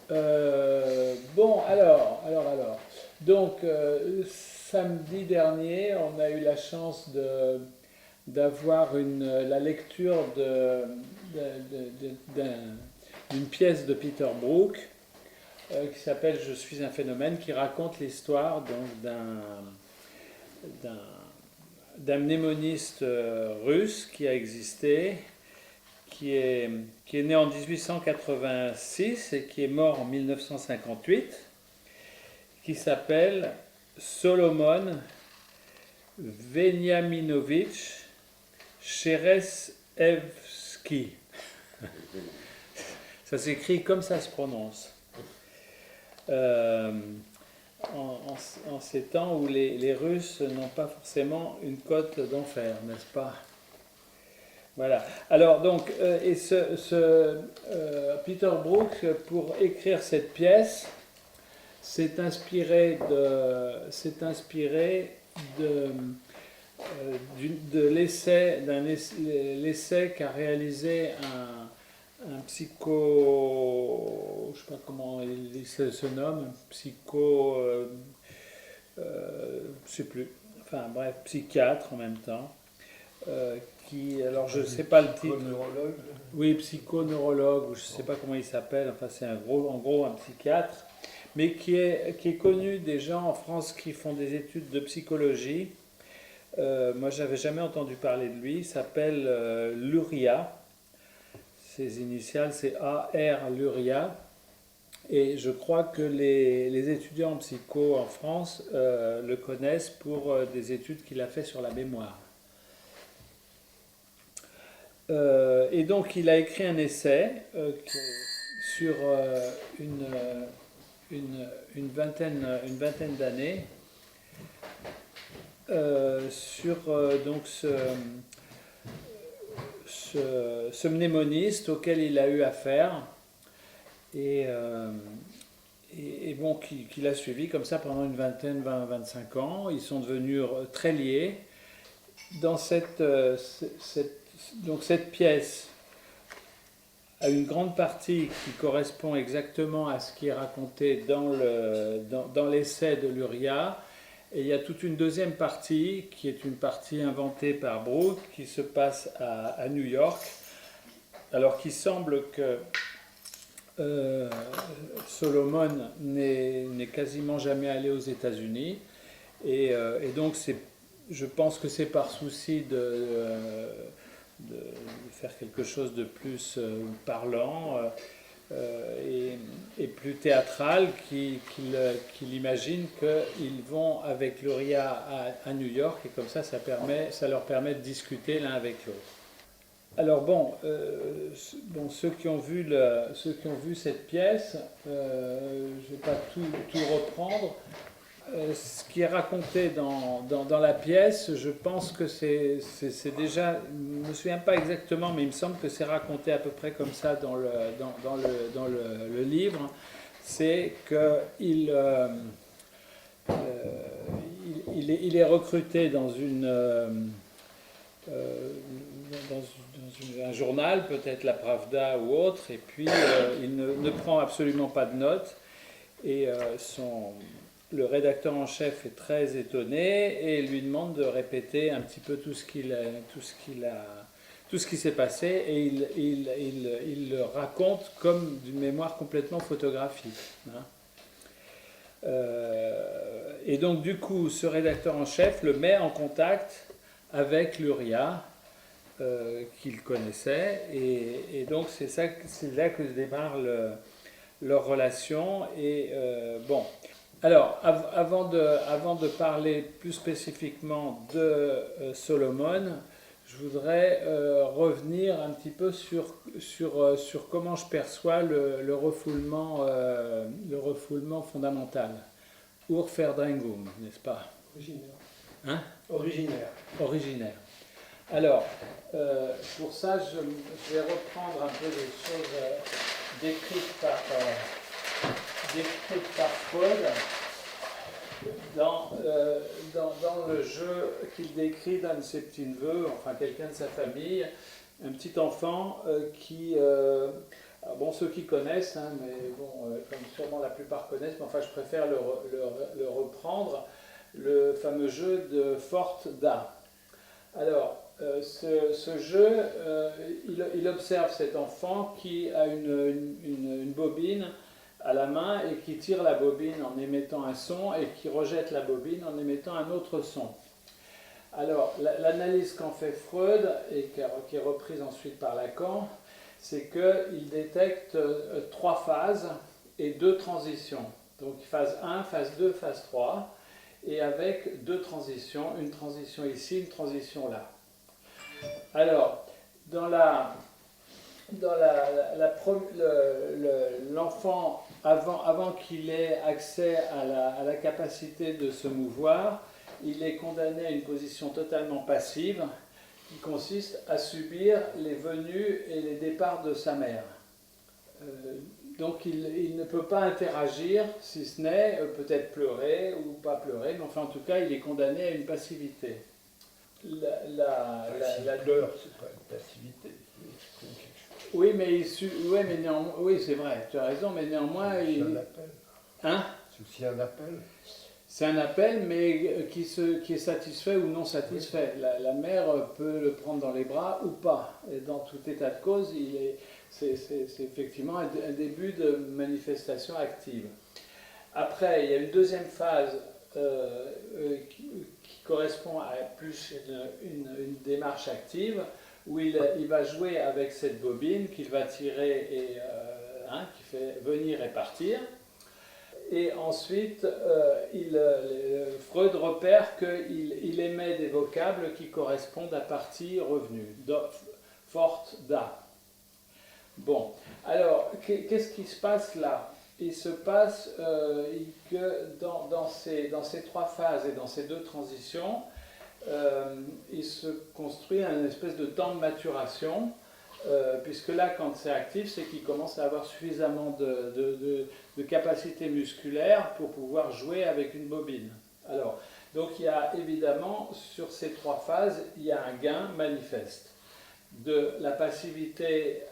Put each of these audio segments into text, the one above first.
Bon, alors. Donc, samedi dernier, on a eu la chance d'avoir la lecture d'une pièce de Peter Brook qui s'appelle Je suis un phénomène, qui raconte l'histoire donc d'un d'un mnémoniste russe qui a existé, qui est né en 1886 et qui est mort en 1958, qui s'appelle Solomon Veniaminovitch Cheressevski. Ça s'écrit comme ça se prononce. Euh, en ces temps où les Russes n'ont pas forcément une cote d'enfer, n'est-ce pas? Voilà. Alors donc, Peter Brook, pour écrire cette pièce, l'essai qu'a réalisé un psycho, je ne sais pas comment il se nomme, je sais plus, enfin bref, psychiatre en même temps, alors je ne sais pas le titre. Psychoneurologue. Oui, psychoneurologue, ou je ne sais pas comment il s'appelle, enfin c'est en gros un psychiatre, mais qui est connu des gens en France qui font des études de psychologie. Moi, j'avais jamais entendu parler de lui. Il s'appelle Luria. Ses initiales, c'est AR Luria. Et je crois que les étudiants en psycho en France le connaissent pour des études qu'il a fait sur la mémoire. Et donc, il a écrit un essai sur une vingtaine d'années sur donc ce mnémoniste auquel il a eu affaire et bon, qu'il a suivi comme ça pendant une vingtaine, 25 ans. Ils sont devenus très liés. Dans donc cette pièce a une grande partie qui correspond exactement à ce qui est raconté dans l'essai de Luria. Et il y a toute une deuxième partie, qui est une partie inventée par Brook, qui se passe à New York. Alors qu'il semble que Solomon n'est quasiment jamais allé aux États-Unis. Et donc, je pense que c'est par souci de faire quelque chose de plus parlant et plus théâtral qu'il imagine qu'ils vont avec Luria à New York, et comme ça leur permet de discuter l'un avec l'autre. Alors bon, ceux qui ont vu cette pièce, je ne vais pas tout reprendre. Ce qui est raconté dans la pièce, je pense que c'est déjà, je ne me souviens pas exactement, mais il me semble que c'est raconté à peu près comme ça dans le livre. C'est qu'il il est recruté dans un journal, peut-être la Pravda ou autre, et puis il ne prend absolument pas de notes, et le rédacteur en chef est très étonné et lui demande de répéter un petit peu tout ce qui s'est passé, et il le raconte comme d'une mémoire complètement photographique. Hein. Et donc du coup, ce rédacteur en chef le met en contact avec Luria, qu'il connaissait, et donc c'est là que démarre leur relation. Et bon. Alors, avant de parler plus spécifiquement de Solomon, je voudrais revenir un petit peu sur comment je perçois le refoulement fondamental. Urverdrängung, n'est-ce pas? Originaire. Hein? Originaire. Originaire. Alors, pour ça, je vais reprendre un peu les choses décrites par Freud dans le jeu qu'il décrit d'un de ses petits-neveux, enfin quelqu'un de sa famille, un petit enfant qui Alors bon, ceux qui connaissent, hein, mais bon, comme sûrement la plupart connaissent, mais enfin je préfère le reprendre, le fameux jeu de Forte Da. Alors, ce jeu, il observe cet enfant qui a une bobine à la main et qui tire la bobine en émettant un son et qui rejette la bobine en émettant un autre son. Alors, l'analyse qu'en fait Freud et qui est reprise ensuite par Lacan, c'est qu'il détecte trois phases et deux transitions. Donc phase 1, phase 2, phase 3, et avec deux transitions, une transition ici, une transition là. Alors, l'enfant, avant qu'il ait accès à la capacité de se mouvoir, il est condamné à une position totalement passive qui consiste à subir les venues et les départs de sa mère. Donc il ne peut pas interagir, si ce n'est peut-être pleurer ou pas pleurer, mais enfin en tout cas il est condamné à une passivité. S'il pleure, c'est pas une passivité. Oui, mais néanmoins, oui, c'est vrai, tu as raison, mais néanmoins... C'est un appel. Hein? C'est aussi un appel. C'est un appel, mais qui est satisfait ou non satisfait. La mère peut le prendre dans les bras ou pas. Et dans tout état de cause, c'est effectivement un début de manifestation active. Après, il y a une deuxième phase qui correspond à plus une démarche active, où il va jouer avec cette bobine qu'il va tirer et qui fait venir et partir. Et ensuite, Freud repère qu'il émet des vocables qui correspondent à partie revenue. Forte, da. Bon, alors, qu'est-ce qui se passe là? Il se passe que dans ces trois phases et dans ces deux transitions, il se construit un espèce de temps de maturation, puisque là, quand c'est actif, c'est qu'il commence à avoir suffisamment de capacité musculaire pour pouvoir jouer avec une bobine. Alors, donc il y a évidemment, sur ces trois phases, il y a un gain manifeste. De la passivité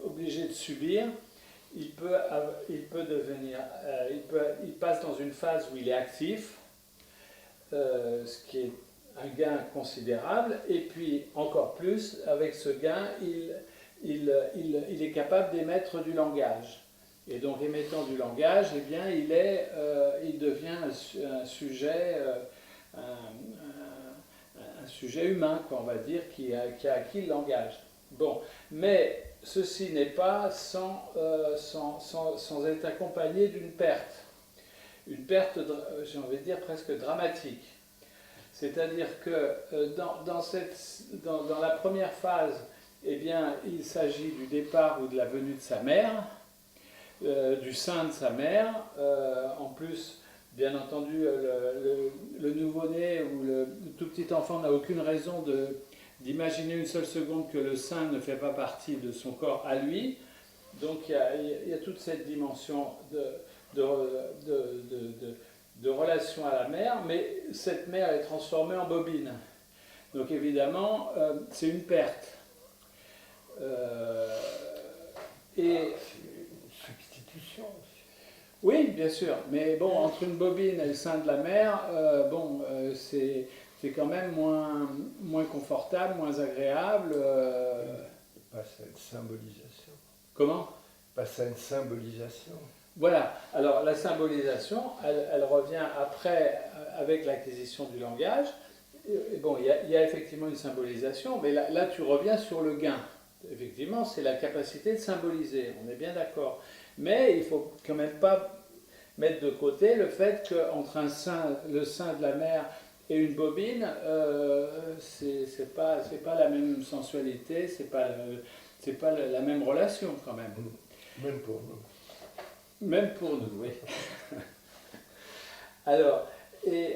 obligé de subir, il passe dans une phase où il est actif, ce qui est un gain considérable, et puis encore plus, avec ce gain, il est capable d'émettre du langage. Et donc émettant du langage, eh bien, il devient un sujet humain, quoi, on va dire, qui a acquis le langage. Bon, mais ceci n'est pas sans être accompagné d'une perte. Une perte, j'ai envie de dire, presque dramatique. C'est-à-dire que dans la première phase, eh bien, il s'agit du départ ou de la venue de sa mère, du sein de sa mère. En plus, bien entendu, le nouveau-né ou le tout petit enfant n'a aucune raison d'imaginer une seule seconde que le sein ne fait pas partie de son corps à lui. Donc il y a toute cette dimension de relation à la mère, mais cette mère est transformée en bobine. Donc évidemment, c'est une perte. Substitution. Oui, bien sûr, mais bon, entre une bobine et le sein de la mère, c'est quand même moins confortable, moins agréable. Passe à une symbolisation. Comment? Passe à une symbolisation. Voilà, alors la symbolisation, elle revient après avec l'acquisition du langage. Et bon, il y a effectivement une symbolisation, mais là tu reviens sur le gain. Effectivement, c'est la capacité de symboliser, on est bien d'accord. Mais il ne faut quand même pas mettre de côté le fait qu'entre le sein de la mère et une bobine, c'est pas la même sensualité, c'est pas la même relation quand même. Même pour nous. Même pour nous, oui. Alors, et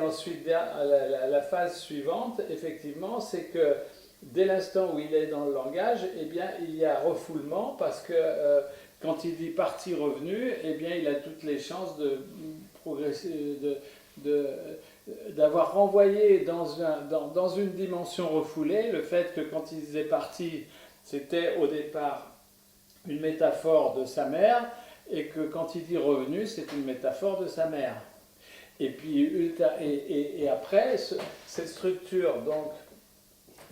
ensuite, la phase suivante, effectivement, c'est que dès l'instant où il est dans le langage, eh bien, il y a refoulement parce que quand il dit partie-revenu, eh bien, il a toutes les chances de progresser, d'avoir renvoyé dans une dimension refoulée le fait que quand il disait partie, c'était au départ une métaphore de sa mère, et que quand il dit revenu, c'est une métaphore de sa mère. Et puis et après, cette structure donc,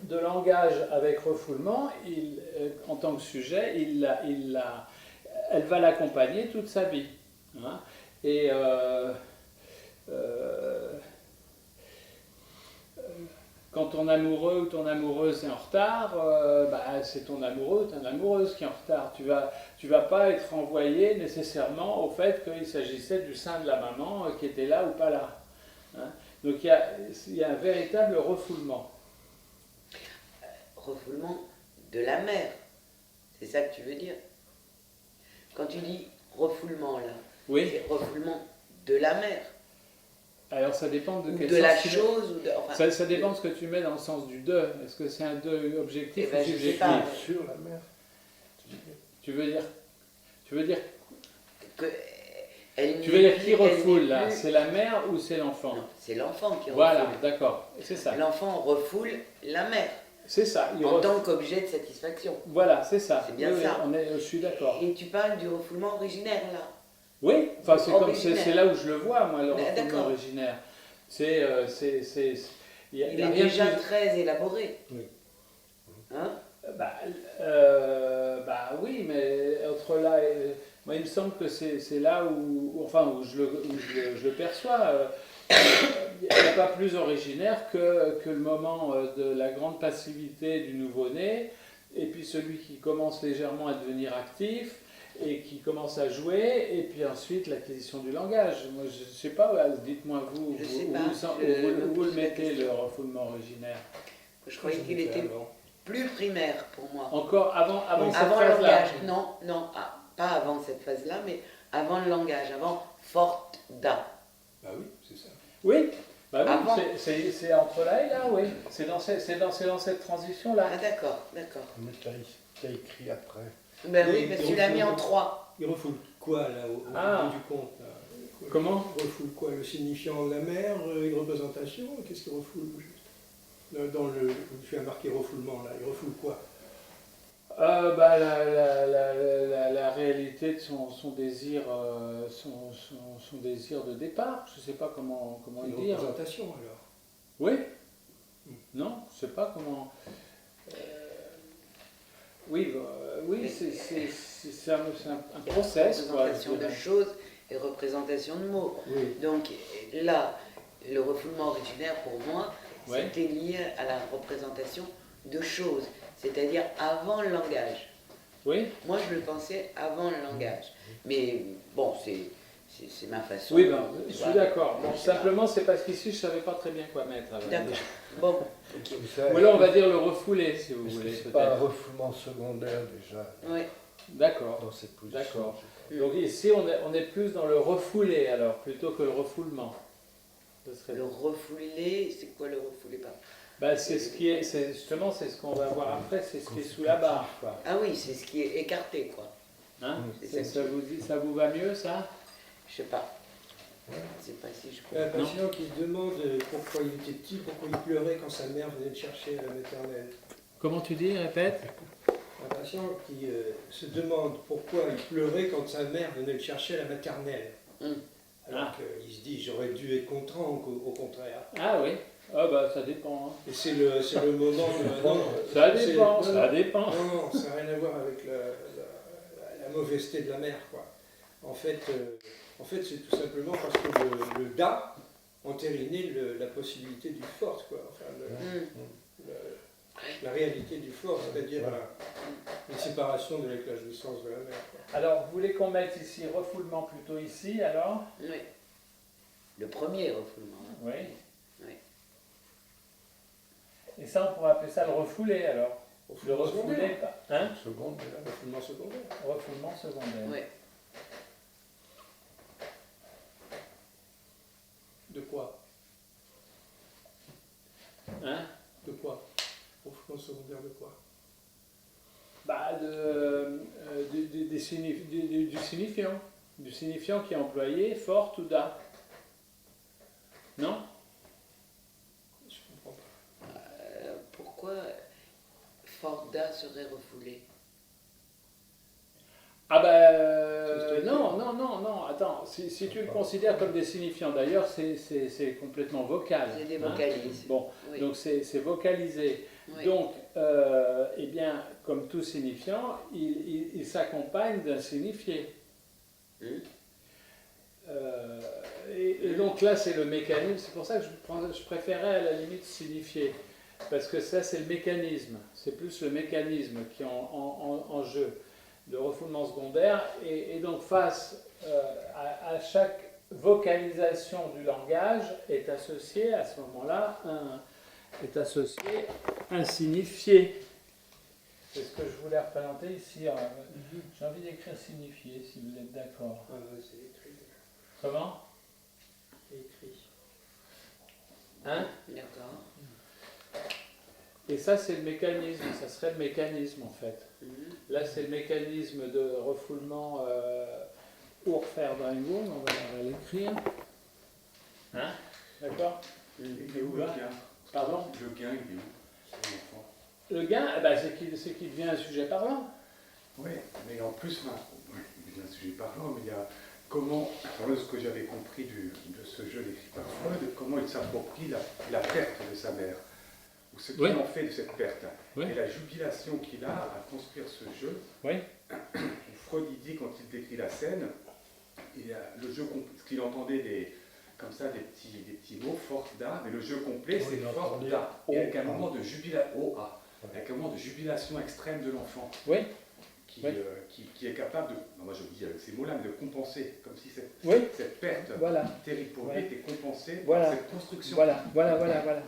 de langage avec refoulement, en tant que sujet, elle va l'accompagner toute sa vie. Hein. Et quand ton amoureux ou ton amoureuse est en retard, c'est ton amoureux ou ton amoureuse qui est en retard. Tu vas pas être renvoyé nécessairement au fait qu'il s'agissait du sein de la maman qui était là ou pas là. Hein. Donc il y a un véritable refoulement. Refoulement de la mère, c'est ça que tu veux dire? Quand tu dis refoulement là, oui. C'est refoulement de la mère. Alors ça dépend de quel de sens la tu chose ou de, enfin, ça dépend de ce que tu mets dans le sens du de. Est-ce que c'est un de objectif eh ben, ou je sais subjectif pas. Sur la mer. Tu veux dire que elle tu veux dire qui elle refoule n'est là? plus- C'est la mère ou c'est l'enfant? Non, c'est l'enfant qui Voilà, refoule. d'accord, c'est ça. L'enfant refoule la mère C'est ça. en tant qu'objet de satisfaction. Voilà, c'est ça. C'est bien Oui, ça. je suis d'accord. Et tu parles du refoulement originaire là. Oui, enfin Originaire. c'est là où je le vois moi le Mais refoulement d'accord. originaire. Il Il est rien déjà plus- très élaboré. Oui. Hein? Oui, mais entre là et... Moi, il me semble que c'est là où je le perçois. Il n'y a pas plus originaire que le moment de la grande passivité du nouveau-né, et puis celui qui commence légèrement à devenir actif, et qui commence à jouer, et puis ensuite l'acquisition du langage. Moi, je ne sais pas, dites-moi vous, Je sais où pas, vous pose le la mettez, question. le refoulement originaire. Je croyais qu'il était plus primaire pour moi. Encore avant cette Avant le phase-là. langage, non, pas avant cette phase-là, mais avant le langage, avant forte da. Bah oui, c'est ça. Oui, Avant. c'est entre là et là, oui. C'est dans cette transition-là. Ah d'accord. Mais t'as écrit après. Ben oui, Oui, parce que donc, tu l'as mis en donc- 3. Il refoule quoi là au Ah. bout du compte là Comment? Il refoule quoi? Le signifiant de la mer, une représentation? Qu'est-ce qu'il refoule juste tu as marqué refoulement là, il refoule quoi? La réalité de son désir, son désir de départ. Je ne sais pas comment Une le dire. représentation alors. Oui. Non, je ne sais pas comment. Oui, c'est un process. Quoi, Représentation de choses et représentation de mots. Oui. Donc là, le refoulement originaire pour moi, Ouais. c'était lié à la représentation de choses, c'est-à-dire avant le langage. Oui. Moi, je le pensais avant le langage. Mais bon, c'est ma façon. Oui, je suis Voilà. d'accord. Bon, Je sais pas. simplement, c'est parce qu'ici, je ne savais pas très bien quoi mettre. D'accord. Bon, ok. Ou alors, on va dire le refoulé, si vous Est-ce que voulez, c'est pas un peut-être. refoulement secondaire déjà Ouais. D'accord. dans cette position? D'accord. Mm. Donc ici, on est plus dans le refoulé, alors, plutôt que le refoulement. Ce serait... Le refoulé, c'est quoi le refoulé pas? c'est justement, c'est ce qu'on va voir après, c'est ce qui est sous la barre, quoi. Ah oui, c'est ce qui est écarté, quoi. Hein? C'est ça Ça vous va mieux, ça? Je sais pas. Je sais pas si je Un peux. patient qui se demande pourquoi il était petit, pourquoi il pleurait quand sa mère venait le chercher à la maternelle. Comment tu dis, répète? Un patient qui se demande pourquoi il pleurait quand sa mère venait le chercher à la maternelle. Hum. Alors qu'il se dit j'aurais dû être content au contraire. Ah oui. Ça dépend. Hein. Et c'est le moment de... Non, Ça c'est- dépend, non, ça non, dépend. Non, ça n'a rien à voir avec la mauvaiseté de la mère, quoi. En fait, c'est tout simplement parce que le da entérinait la possibilité du fort, quoi. Enfin, la réalité du fort, c'est-à-dire une séparation de la jouissance de la mère, quoi. Alors, vous voulez qu'on mette ici refoulement plutôt ici, alors? Oui. Le premier refoulement. hein. Oui. Oui. Et ça, on pourrait appeler ça le refoulé, alors. Le refoulé, secondaire. hein? Secondaire. Refoulement secondaire. Refoulement secondaire. Oui. De quoi? Hein? De quoi? Refoulement secondaire de quoi? Du signifiant. Du signifiant qui est employé, fort ou da. Non? Je comprends pas. Pourquoi Forda serait refoulé? Ah C'est non, attends, si tu le considères comme des signifiants, d'ailleurs, c'est complètement vocal. C'est des hein. vocalises. Bon, Oui. donc c'est vocalisé. Oui. Donc, eh bien, comme tout signifiant, il s'accompagne d'un signifié. Hum. Et donc là, c'est le mécanisme, c'est pour ça que je préférais à la limite signifier. Parce que ça, c'est le mécanisme. C'est plus le mécanisme qui est en jeu. Le refoulement secondaire. Et donc, face à chaque vocalisation du langage, est associé à ce moment-là un signifié. C'est ce que je voulais représenter ici. J'ai envie d'écrire signifié, si vous êtes d'accord. Ah, ouais, c'est écrit. Comment? C'est écrit. Hein? D'accord. Et ça, c'est le mécanisme, ça serait le mécanisme en fait. Mhm. Là, c'est le mécanisme de refoulement Urferdingung, on va l'écrire. Hein? D'accord? Il est où le gain? Pardon? Le gain, il est où? C'est l'enfant. Le gain, eh ben, c'est qu'il devient un sujet parlant. Oui, mais en plus, il y a un sujet parlant, mais il y a comment, alors ce que j'avais compris de ce jeu décrit par Freud, comment il s'approprie la perte de sa mère, ou ce qu'il Oui. en fait de cette perte, Oui. et la jubilation qu'il a à construire ce jeu. Oui. Où Freud il dit, quand il décrit la scène, le jeu, ce qu'il entendait comme ça, des petits mots, force d'A, mais le jeu complet, c'est il force entendait d'A, et avec un O-A. moment de avec un moment de jubilation extrême de l'enfant. Oui. Qui, Oui. qui est capable de, moi je dis avec ces mots-là, de compenser, comme si Oui. cette perte Voilà. terrible pour lui Voilà. était compensée Voilà. par cette construction. Voilà.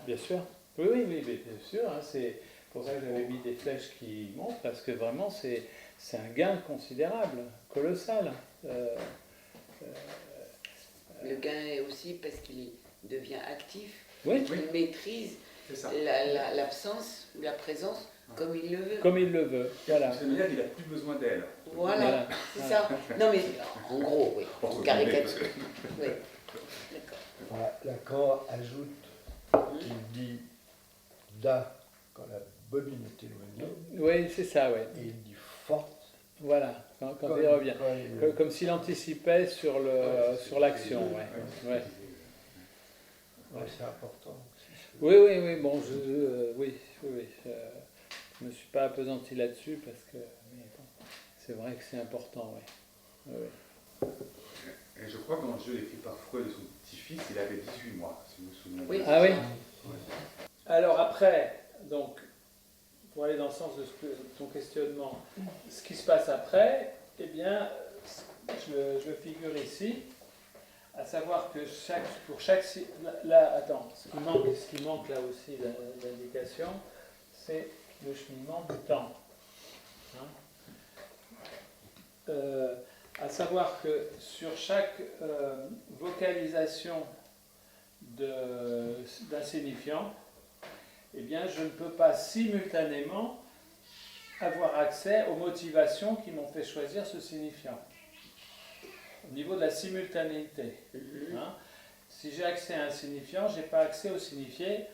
Bien sûr. Oui, bien sûr. Hein, c'est pour ça que j'avais mis des flèches qui montrent, parce que vraiment, c'est un gain considérable, colossal. Le gain est aussi parce qu'il devient actif. Oui. Oui. Il maîtrise C'est ça. l'absence ou la présence comme il le veut. Comme il le veut. Voilà. Ça veut dire qu'il n'a plus besoin d'elle. Voilà, c'est ça. Non mais en gros, oui. Entre Caricature. guillemets, parce que- Oui. D'accord. Voilà, Lacan ajoute qu'il dit da quand la bobine est éloignée, Oui, c'est ça, oui. et il dit forte Voilà, quand il revient. quand il- Comme s'il anticipait sur l'action. Ouais. Ouais. Ouais, c'est important. Oui, bon, oui, je me suis pas appesanti là-dessus parce que mais bon, c'est vrai que c'est important, oui. Et je crois que dans le jeu écrit par Freud de son petit-fils, il avait 18 mois, si vous vous souvenez. Oui. Ah oui. Ouais. Alors après, donc, pour aller dans le sens de ton questionnement, ce qui se passe après, eh bien, je figure ici, à savoir que pour chaque là, attends, ce qui manque là aussi l'indication, c'est le cheminement du temps. Hein. À savoir que sur chaque vocalisation d'un signifiant, eh bien, je ne peux pas simultanément avoir accès aux motivations qui m'ont fait choisir ce signifiant. Au niveau de la simultanéité. Hein. Si j'ai accès à un signifiant, je n'ai pas accès au signifié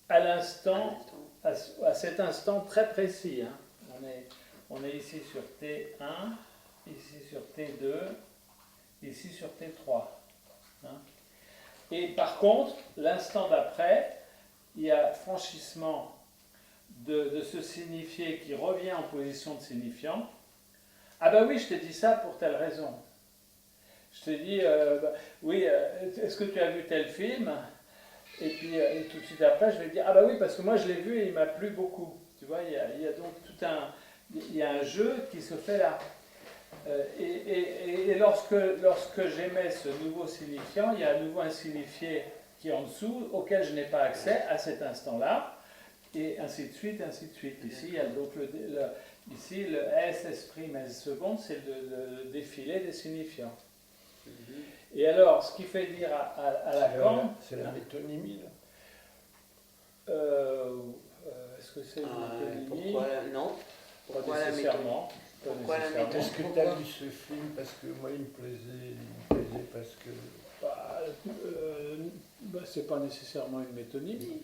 à l'instant, à cet instant très précis. Hein. On est ici sur T1, ici sur T2, ici sur T3. Hein. Et par contre, l'instant d'après, il y a franchissement de ce signifié qui revient en position de signifiant. Ah ben oui, je t'ai dit ça pour telle raison. Je t'ai dit, oui, est-ce que tu as vu tel film? Et puis tout de suite après, je vais dire, ah ben oui, parce que moi je l'ai vu et il m'a plu beaucoup. Tu vois, il y a donc il y a un jeu qui se fait là. Et lorsque j'émets ce nouveau signifiant, il y a à nouveau un signifié qui est en dessous, auquel je n'ai pas accès à cet instant-là, et ainsi de suite, ainsi de suite. Ici, il y a donc ici, le S' S seconde, c'est le défilé des signifiants. Et alors, ce qui fait dire à Lacan... C'est la métonymie, là. Est-ce que c'est une métonymie? Pourquoi non? Pourquoi Pas la nécessairement. Pas Pourquoi la nécessairement. Est-ce que tu as vu ce film? Parce que moi, il me plaisait parce que... C'est pas nécessairement une métonymie.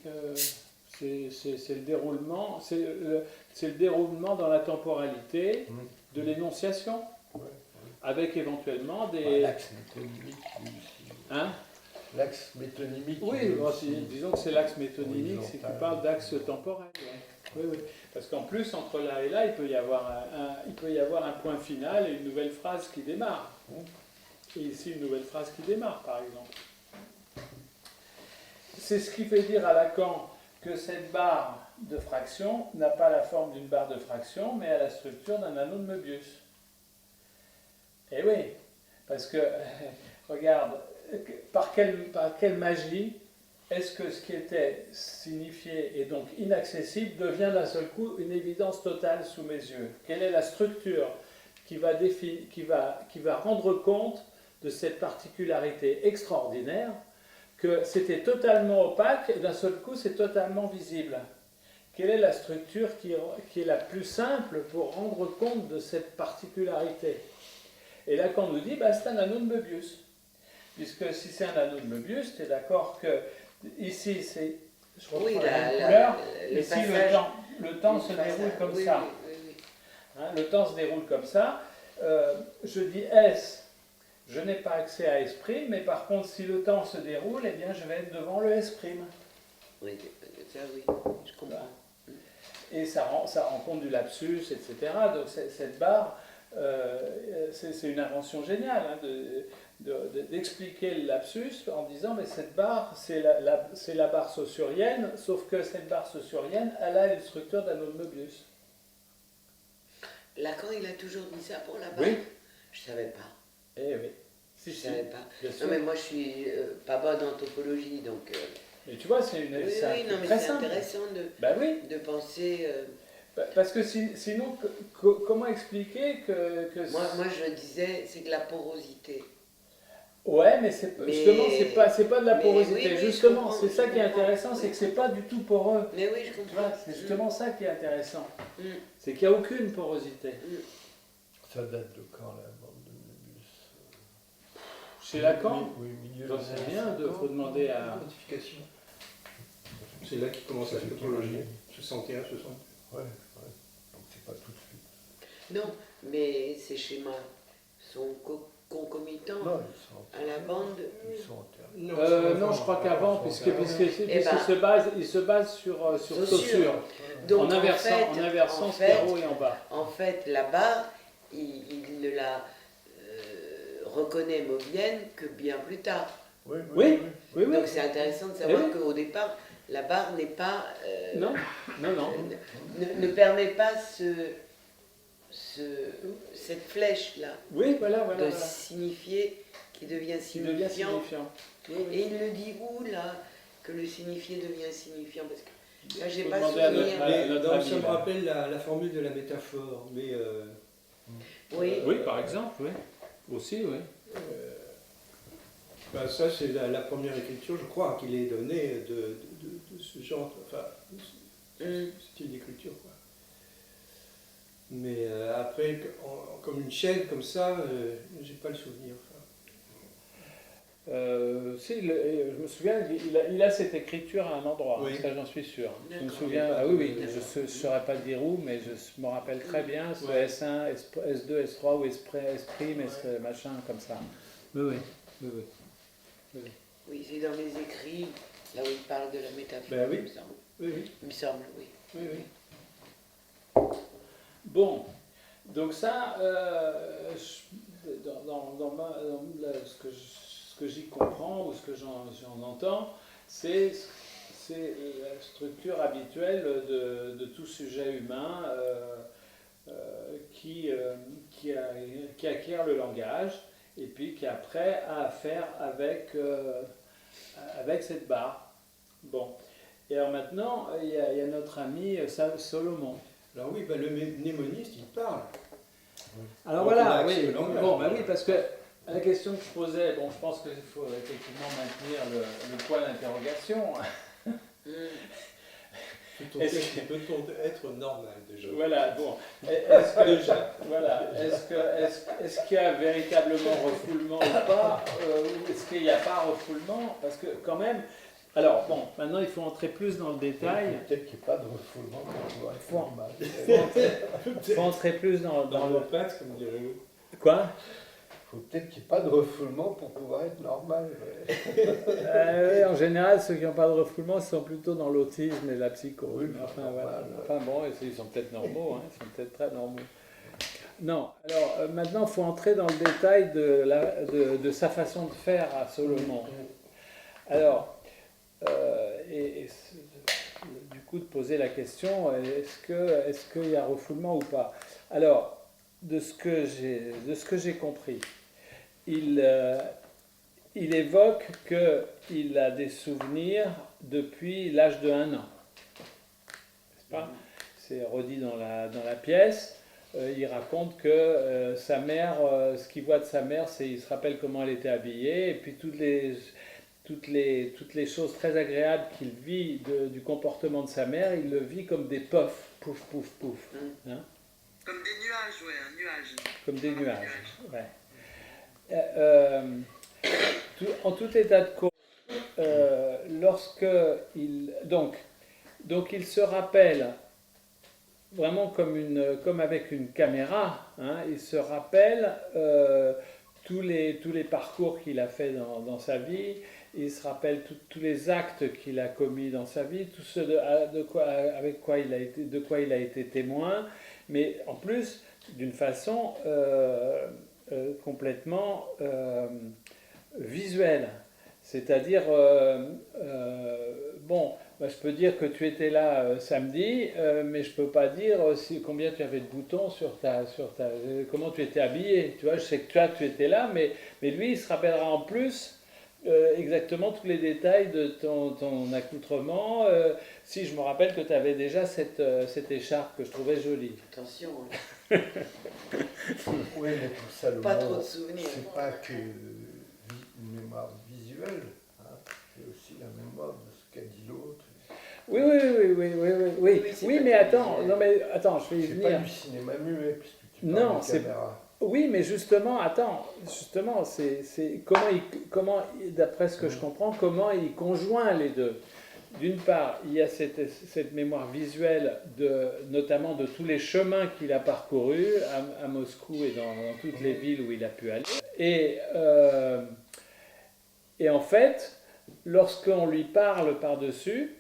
C'est le déroulement, c'est le déroulement dans la temporalité de l'énonciation, Ouais. avec éventuellement Bah, des... l'axe métonymique, lui aussi. Hein? L'axe métonymique. Oui, lui bon, aussi. disons que c'est l'axe métonymique, c'est Horizontal. qu'il parle d'axe temporel. Ouais. Oui, oui. Parce qu'en plus, entre là et là, il peut y avoir un point final et une nouvelle phrase qui démarre. Et ici, une nouvelle phrase qui démarre, par exemple. C'est ce qui fait dire à Lacan que cette barre de fraction n'a pas la forme d'une barre de fraction, mais a la structure d'un anneau de Möbius. Eh oui, parce que, regarde, par quelle magie est-ce que ce qui était signifié et donc inaccessible devient d'un seul coup une évidence totale sous mes yeux? Quelle est la structure qui va rendre compte de cette particularité extraordinaire que c'était totalement opaque et d'un seul coup c'est totalement visible? Quelle est la structure qui est la plus simple pour rendre compte de cette particularité? Et là, quand on nous dit, bah, c'est un anneau de Möbius. Puisque si c'est un anneau de Möbius, tu es d'accord que ici, c'est. Je reprends Oui, la même couleur. le Ici, passage. le temps se le passage, déroule comme oui, ça. oui, oui, Hein, le temps se déroule comme ça. Je dis S, je n'ai pas accès à S', mais par contre, si le temps se déroule, eh bien, je vais être devant le S'. oui. Oui, ça oui, je comprends. Et ça rend compte du lapsus, etc. Donc cette barre, c'est une invention géniale hein, d'expliquer le lapsus en disant mais cette barre, c'est la barre saussurienne, sauf que cette barre saussurienne, elle a une structure d'anneau de Möbius. Lacan, il a toujours dit ça pour la barre. Oui. Je savais pas. Eh oui. Je savais pas. Bien sûr. Non mais moi je suis pas bonne en topologie donc. Mais tu vois, c'est Oui, un oui, non truc mais très c'est simple. intéressant Ben oui. de penser. Parce que sinon, comment expliquer que Moi je disais, c'est que la porosité. ouais, mais justement, c'est pas de la mais porosité. oui, oui, je justement, comprends, c'est ça je qui est comprends. intéressant, c'est que c'est pas du tout poreux. Mais oui, je Tu comprends. vois, c'est justement ça qui est intéressant. Mm. C'est qu'il n'y a aucune porosité. Ça date de quand la bande de Möbius? Chez Lacan, Oui, milieu j'en des sais années rien, il 50. faut demander à. Quantification. C'est là qu'il commence la topologie. 61, 60. Ouais, ouais. Donc c'est pas tout de suite. Non, mais ces schémas sont concomitants Non, ils sont à la bande. Ils sont en termes. Non, je crois qu'avant, puisqu'il Eh ben, se base sur Saussure. Saussure. Donc, En inversant en ce fait, carreau et en bas. En fait, la barre, il ne la reconnaît Mobienne que bien plus tard. Oui, Oui, oui, oui. Donc c'est intéressant de savoir oui. qu'au départ, la barre n'est pas. Non, non, non. Ne permet pas cette flèche-là Oui, voilà, de voilà. signifier qui devient Qui devient signifiant. signifiant. Oui, oui. Et il le dit où là que le signifié devient signifiant? Parce que là, j'ai Faut pas demander à souvenir. notre- Mais, ami, ça me là. rappelle la formule de la métaphore. Mais Oui. Oui, par exemple, oui. Aussi, oui. ça, c'est la première écriture, je crois, qu'il est donné de ce genre, enfin, Mm. ce style d'écriture. Quoi. Mais après, comme une chaîne comme ça, j'ai pas le souvenir. Si, je me souviens, il a cette écriture à un endroit, Oui. ça j'en suis sûr. Je me D'accord. souviens, ah oui, oui, je ne saurais pas dire où, mais je me rappelle très bien, ce Ouais. S1, S2, S3 ou S', S machin, comme ça. Oui, oui, oui, oui. Oui, c'est dans les écrits, là où il parle de la métaphore, Ben oui. il me semble. Oui, oui. Il me semble, oui. Oui, oui. Bon, donc ça, ce que j'y comprends ou ce que j'en entends, c'est la structure habituelle de tout sujet humain qui acquiert le langage et puis qui après a affaire avec cette barre. Bon. Et alors maintenant, il y a notre ami Solomon. Alors oui, le mnémoniste, il parle. Alors Donc, on a voilà, accès oui. au langage. Bon, bah oui, parce que la question que je posais, bon, je pense qu'il faut effectivement maintenir le point d'interrogation. Mm. Peut-on être normal déjà? Voilà, bon. Est-ce qu'il y a véritablement refoulement ou pas ou est-ce qu'il n'y a pas refoulement? Parce que quand même, Alors, bon, maintenant il faut entrer plus dans le détail. Peut-être qu'il n'y ait pas de refoulement pour pouvoir être Faut- normal. Il faut entrer plus Dans le... vos pattes, comme dirait l'autre. Quoi? Il faut peut-être qu'il n'y ait pas de refoulement pour pouvoir être normal. Ouais. Oui, en général, ceux qui n'ont pas de refoulement sont plutôt dans l'autisme et la psychose. Oui, Enfin, normal, voilà. ouais. Enfin bon, ils sont peut-être normaux, hein, ils sont peut-être très normaux. Non, alors maintenant, il faut entrer dans le détail de sa façon de faire à Solomon. Alors, du coup, de poser la question, est-ce qu'il y a refoulement ou pas? Alors, de ce que j'ai compris, il évoque qu'il a des souvenirs depuis l'âge de 1 an. N'est-ce pas? C'est redit dans la pièce. Il raconte que sa mère, ce qu'il voit de sa mère, c'est il se rappelle comment elle était habillée, et puis toutes les choses très agréables qu'il vit du comportement de sa mère, il le vit comme des puffs, pouf, pouf, pouf. Hein? Comme des nuages, ouais, un nuage. Comme des Comme un nuages. Ouais. En tout état de cause, donc il se rappelle vraiment comme avec une caméra, hein, il se rappelle tous les parcours qu'il a fait dans sa vie, il se rappelle tous les actes qu'il a commis dans sa vie, tout ce de quoi il a été témoin, mais en plus d'une façon complètement visuelle. C'est-à-dire, bon, bah, je peux dire que tu étais là samedi, mais je ne peux pas dire combien tu avais de boutons comment tu étais habillé. Tu vois, je sais que tu étais là, mais lui, il se rappellera en plus exactement tous les détails de ton accoutrement. Si je me rappelle que tu avais déjà cette écharpe que je trouvais jolie. Attention, Oui, mais pour ça, le pas mot, trop de souvenirs. c'est pas que une mémoire visuelle, hein, c'est aussi la mémoire de ce qu'a dit l'autre. Oui, Oui, mais pas attends, visuel. non mais attends, je vais y C'est pas venir. du cinéma muet, puisque tu Non, parles de c'est- caméra. Oui, mais justement, c'est comment, d'après ce que je comprends, comment il conjoint les deux. D'une part, il y a cette mémoire visuelle, notamment de tous les chemins qu'il a parcourus à Moscou et dans toutes les villes où il a pu aller. Et en fait, lorsqu'on lui parle par-dessus,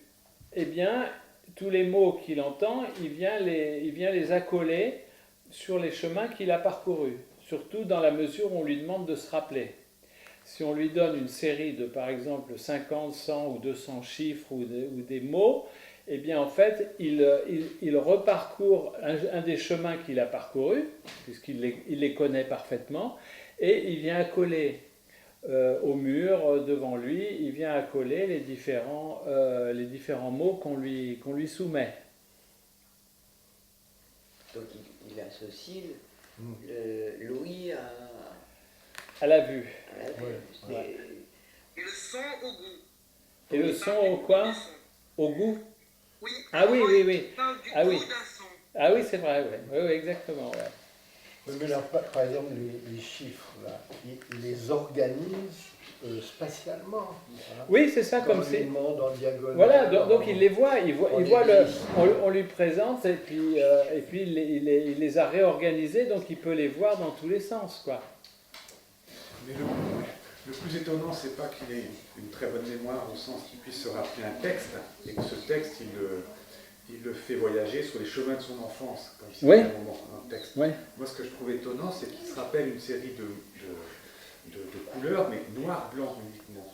eh bien, tous les mots qu'il entend, il vient les accoler sur les chemins qu'il a parcourus, surtout dans la mesure où on lui demande de se rappeler. Si on lui donne une série de, par exemple, 50, 100 ou 200 chiffres ou des mots, eh bien, en fait, il reparcourt un des chemins qu'il a parcourus, puisqu'il les connaît parfaitement, et il vient accoler au mur devant lui, il vient accoler les différents mots qu'on lui soumet. Donc il associe l'ouïe À la vue. à la vue. Ouais, C'est- ouais. Et le son au goût. Et le son au quoi? Au goût? Oui. Ah oui, oui, oui. Il parle du Ah goût oui. d'un son. Ah oui, c'est vrai, oui, exactement. Ouais. Oui, mais là, par exemple, les chiffres, là, il les organise spatialement. Hein, Oui, c'est ça, comme dans c'est. l'aimant, dans le diagonal. Voilà, donc il les voit, il voit on lui présente et puis il les a réorganisés, donc il peut les voir dans tous les sens, quoi. Mais le plus étonnant, c'est pas qu'il ait une très bonne mémoire au sens qu'il puisse se rappeler un texte, et que ce texte, il le fait voyager sur les chemins de son enfance, comme si Oui. c'était un moment, un texte. Oui. Moi, ce que je trouve étonnant, c'est qu'il se rappelle une série de couleurs, mais noir, blanc uniquement.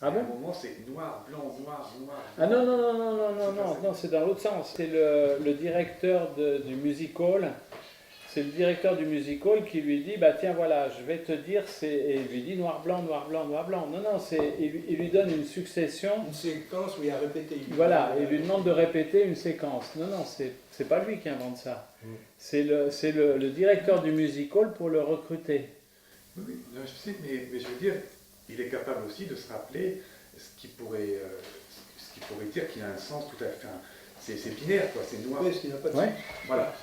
Ah À bon? un moment, c'est noir, blanc, noir, noir. Ah non, c'est dans l'autre sens. C'est le directeur du music hall. C'est le directeur du music hall qui lui dit, bah tiens voilà, je vais te dire, et il lui dit noir, blanc, noir, blanc, noir, blanc. Non, il lui donne une succession. Une séquence où il a répété. Voilà, il lui demande de répéter une séquence. Non, c'est pas lui qui invente ça. C'est le directeur du music hall pour le recruter. Oui, non, je sais, mais je veux dire, il est capable aussi de se rappeler ce qui pourrait dire qu'il a un sens tout à fait. Enfin, c'est binaire, quoi, c'est noir. Oui, parce qu'il n'a pas de Ouais. Voilà.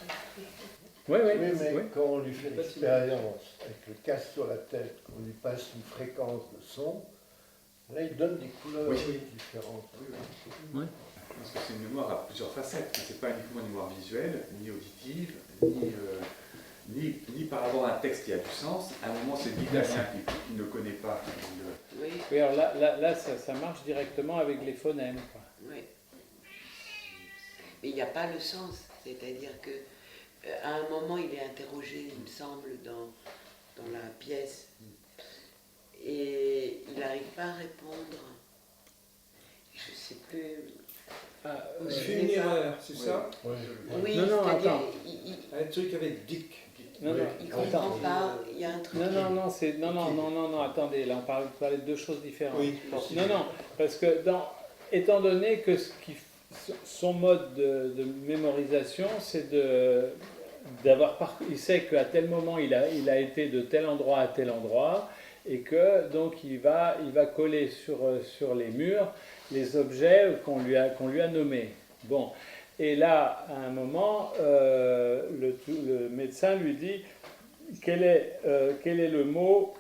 Oui, Oui, mais oui. quand on lui fait l'expérience avec le casque sur la tête, qu'on lui passe une fréquence de son, Là, il donne des couleurs Oui. différentes. Parce que c'est une mémoire à plusieurs facettes. C'est pas uniquement une mémoire visuelle, ni auditive, ni par rapport à un texte qui a du sens. À un moment, c'est l'italien qui ne connaît pas. Oui, Oui, alors là ça marche directement avec les phonèmes, quoi. oui. Mais il n'y a pas le sens. C'est-à-dire que à un moment, il est interrogé, il me semble, dans la pièce. Et il n'arrive pas à répondre. Je ne sais plus. Ah, Il fait une erreur, c'est ça? Oui, Non, non, c'est-à-dire, attends. Un truc avec Dick. non, non, il attends. comprend pas, il y a un truc. Non, attendez, là on parlait de deux choses différentes. Oui. Non, parce que étant donné que son mode de mémorisation, c'est il sait qu'à tel moment il a été de tel endroit à tel endroit, et que donc il va coller sur les murs les objets qu'on lui a nommés. Bon, et là à un moment le médecin lui dit quel est le mot.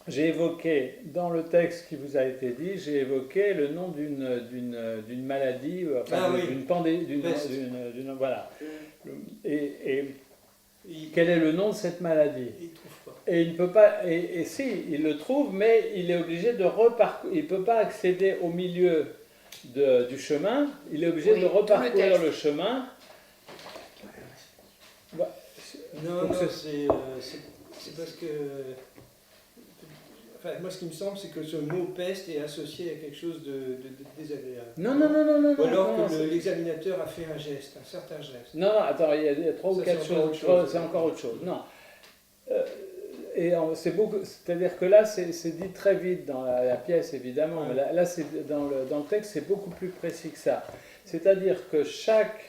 J'ai évoqué, dans le texte qui vous a été dit, j'ai évoqué le nom d'une maladie, enfin d'une pandémie, voilà. Et quel est le nom de cette maladie? Il ne trouve pas. Et il ne peut pas, et si, il le trouve, mais il est obligé de reparcourir, il ne peut pas accéder au milieu du chemin, il est obligé de reparcourir le chemin. Non, Donc non, c'est parce que... Enfin, moi, ce qui me semble, c'est que ce mot peste est associé à quelque chose de désagréable. Non. Ou alors non, que c'est- l'examinateur a fait un geste, un certain geste. Non, attends, il y a trois ou Ça, quatre c'est encore choses. autre chose. C'est encore autre chose. Non. C'est beaucoup. C'est-à-dire que là, c'est dit très vite dans la pièce, évidemment. Mais là c'est dans le texte, c'est beaucoup plus précis que ça. C'est-à-dire que chaque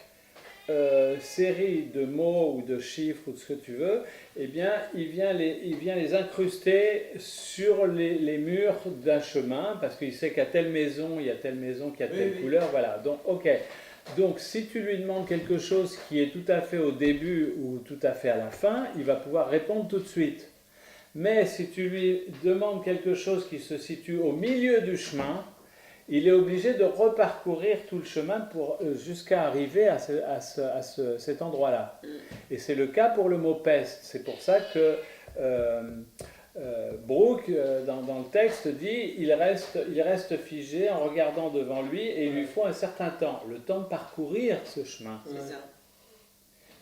série de mots ou de chiffres ou de ce que tu veux, eh bien, il vient les incruster sur les murs d'un chemin, parce qu'il sait qu'à telle maison, il y a telle maison qui a telle couleur. Voilà. Donc, ok. Donc, si tu lui demandes quelque chose qui est tout à fait au début ou tout à fait à la fin, il va pouvoir répondre tout de suite. Mais si tu lui demandes quelque chose qui se situe au milieu du chemin, il est obligé de reparcourir tout le chemin jusqu'à arriver à cet endroit-là. Et c'est le cas pour le mot peste. C'est pour ça que Brooke, dans le texte, dit il reste figé en regardant devant lui et il lui faut un certain temps, le temps de parcourir ce chemin. C'est ça.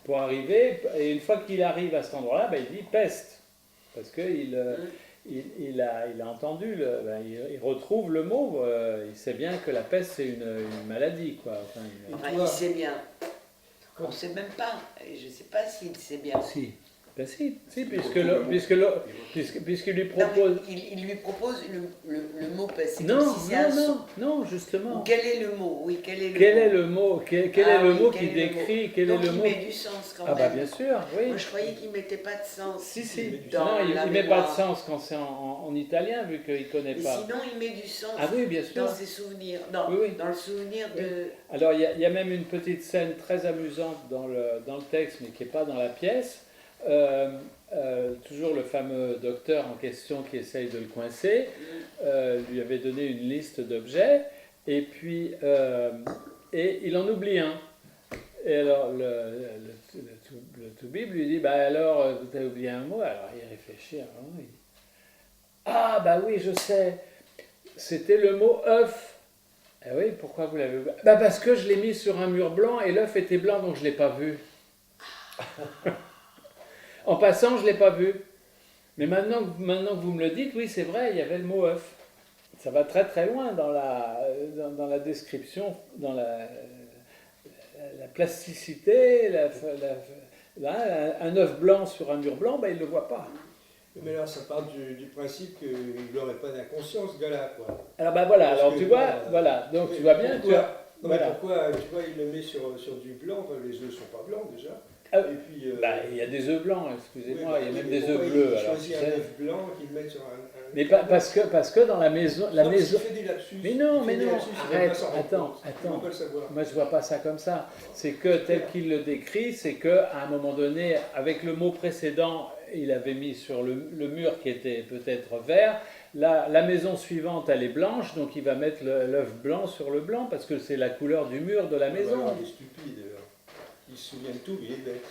Pour arriver, et une fois qu'il arrive à cet endroit-là, ben, il dit peste. Parce qu'il il a entendu, il retrouve le mot, il sait bien que la peste c'est une maladie, quoi. Enfin, il sait bien. On ne sait même pas. Je ne sais pas s'il sait bien. Si. Ben si, puisqu'il lui Non, propose... mais il lui propose le mot peste. C'est Non, comme si c'est un son. non, justement. Ou quel est le mot? Oui, quel est le Quel mot? est le mot Quel Ah est le oui, mot quel qui est le décrit mot? Quel Donc est le il mot met du sens quand Ah bah même. bien sûr, oui. Moi je croyais qu'il ne mettait pas de sens. Si. Dans Non, il la ne met pas de mémoire. sens quand c'est en italien, vu qu'il ne connaît Mais pas. sinon il met du sens Ah oui, bien sûr. dans ses souvenirs. Dans, Oui. dans le souvenir de... Alors, il y a même une petite scène très amusante dans le texte, mais qui n'est pas dans la pièce. Toujours le fameux docteur en question qui essaye de le coincer, lui avait donné une liste d'objets, et puis et il en oublie un. Et alors, le toubib lui dit, bah alors, tu as oublié un mot? Alors, il réfléchit, il dit, ah, bah oui, je sais, c'était le mot œuf. Ah oui, pourquoi vous l'avez oublié? Bah parce que je l'ai mis sur un mur blanc, et l'œuf était blanc, donc je ne l'ai pas vu. En passant, je ne l'ai pas vu. Mais maintenant que vous me le dites, oui, c'est vrai, il y avait le mot œuf. Ça va très très loin dans la description, dans la plasticité. Un œuf blanc sur un mur blanc, ben, il ne le voit pas. Mais là, ça part du principe qu'il n'aurait pas d'inconscience, ce gars-là, quoi. Alors ben voilà, Parce alors que, tu vois, voilà, donc tu vois bien, pourquoi, non, mais voilà. pourquoi, tu vois, il le met sur du blanc, enfin, les œufs ne sont pas blancs déjà. Ah, Et puis, il y a des œufs blancs, excusez-moi, il y a même mais des œufs pourquoi bleus. Il Alors, choisit tu sais. un œuf blanc qu'il met sur un Mais parce que dans la maison, non, parce qu'il fait des lapsus. Mais non, Il fait des lapsus, il va arrête, pas s'en rendre attends. compte. Il va pas le savoir. Moi, je vois pas ça comme ça. C'est que tel qu'il le décrit, c'est qu'à un moment donné, avec le mot précédent, il avait mis sur le mur qui était peut-être vert, la maison suivante, elle est blanche, donc il va mettre l'œuf blanc sur le blanc, parce que c'est la couleur du mur de la maison. Il est stupide, alors. Il se souvient de tout, il est bête.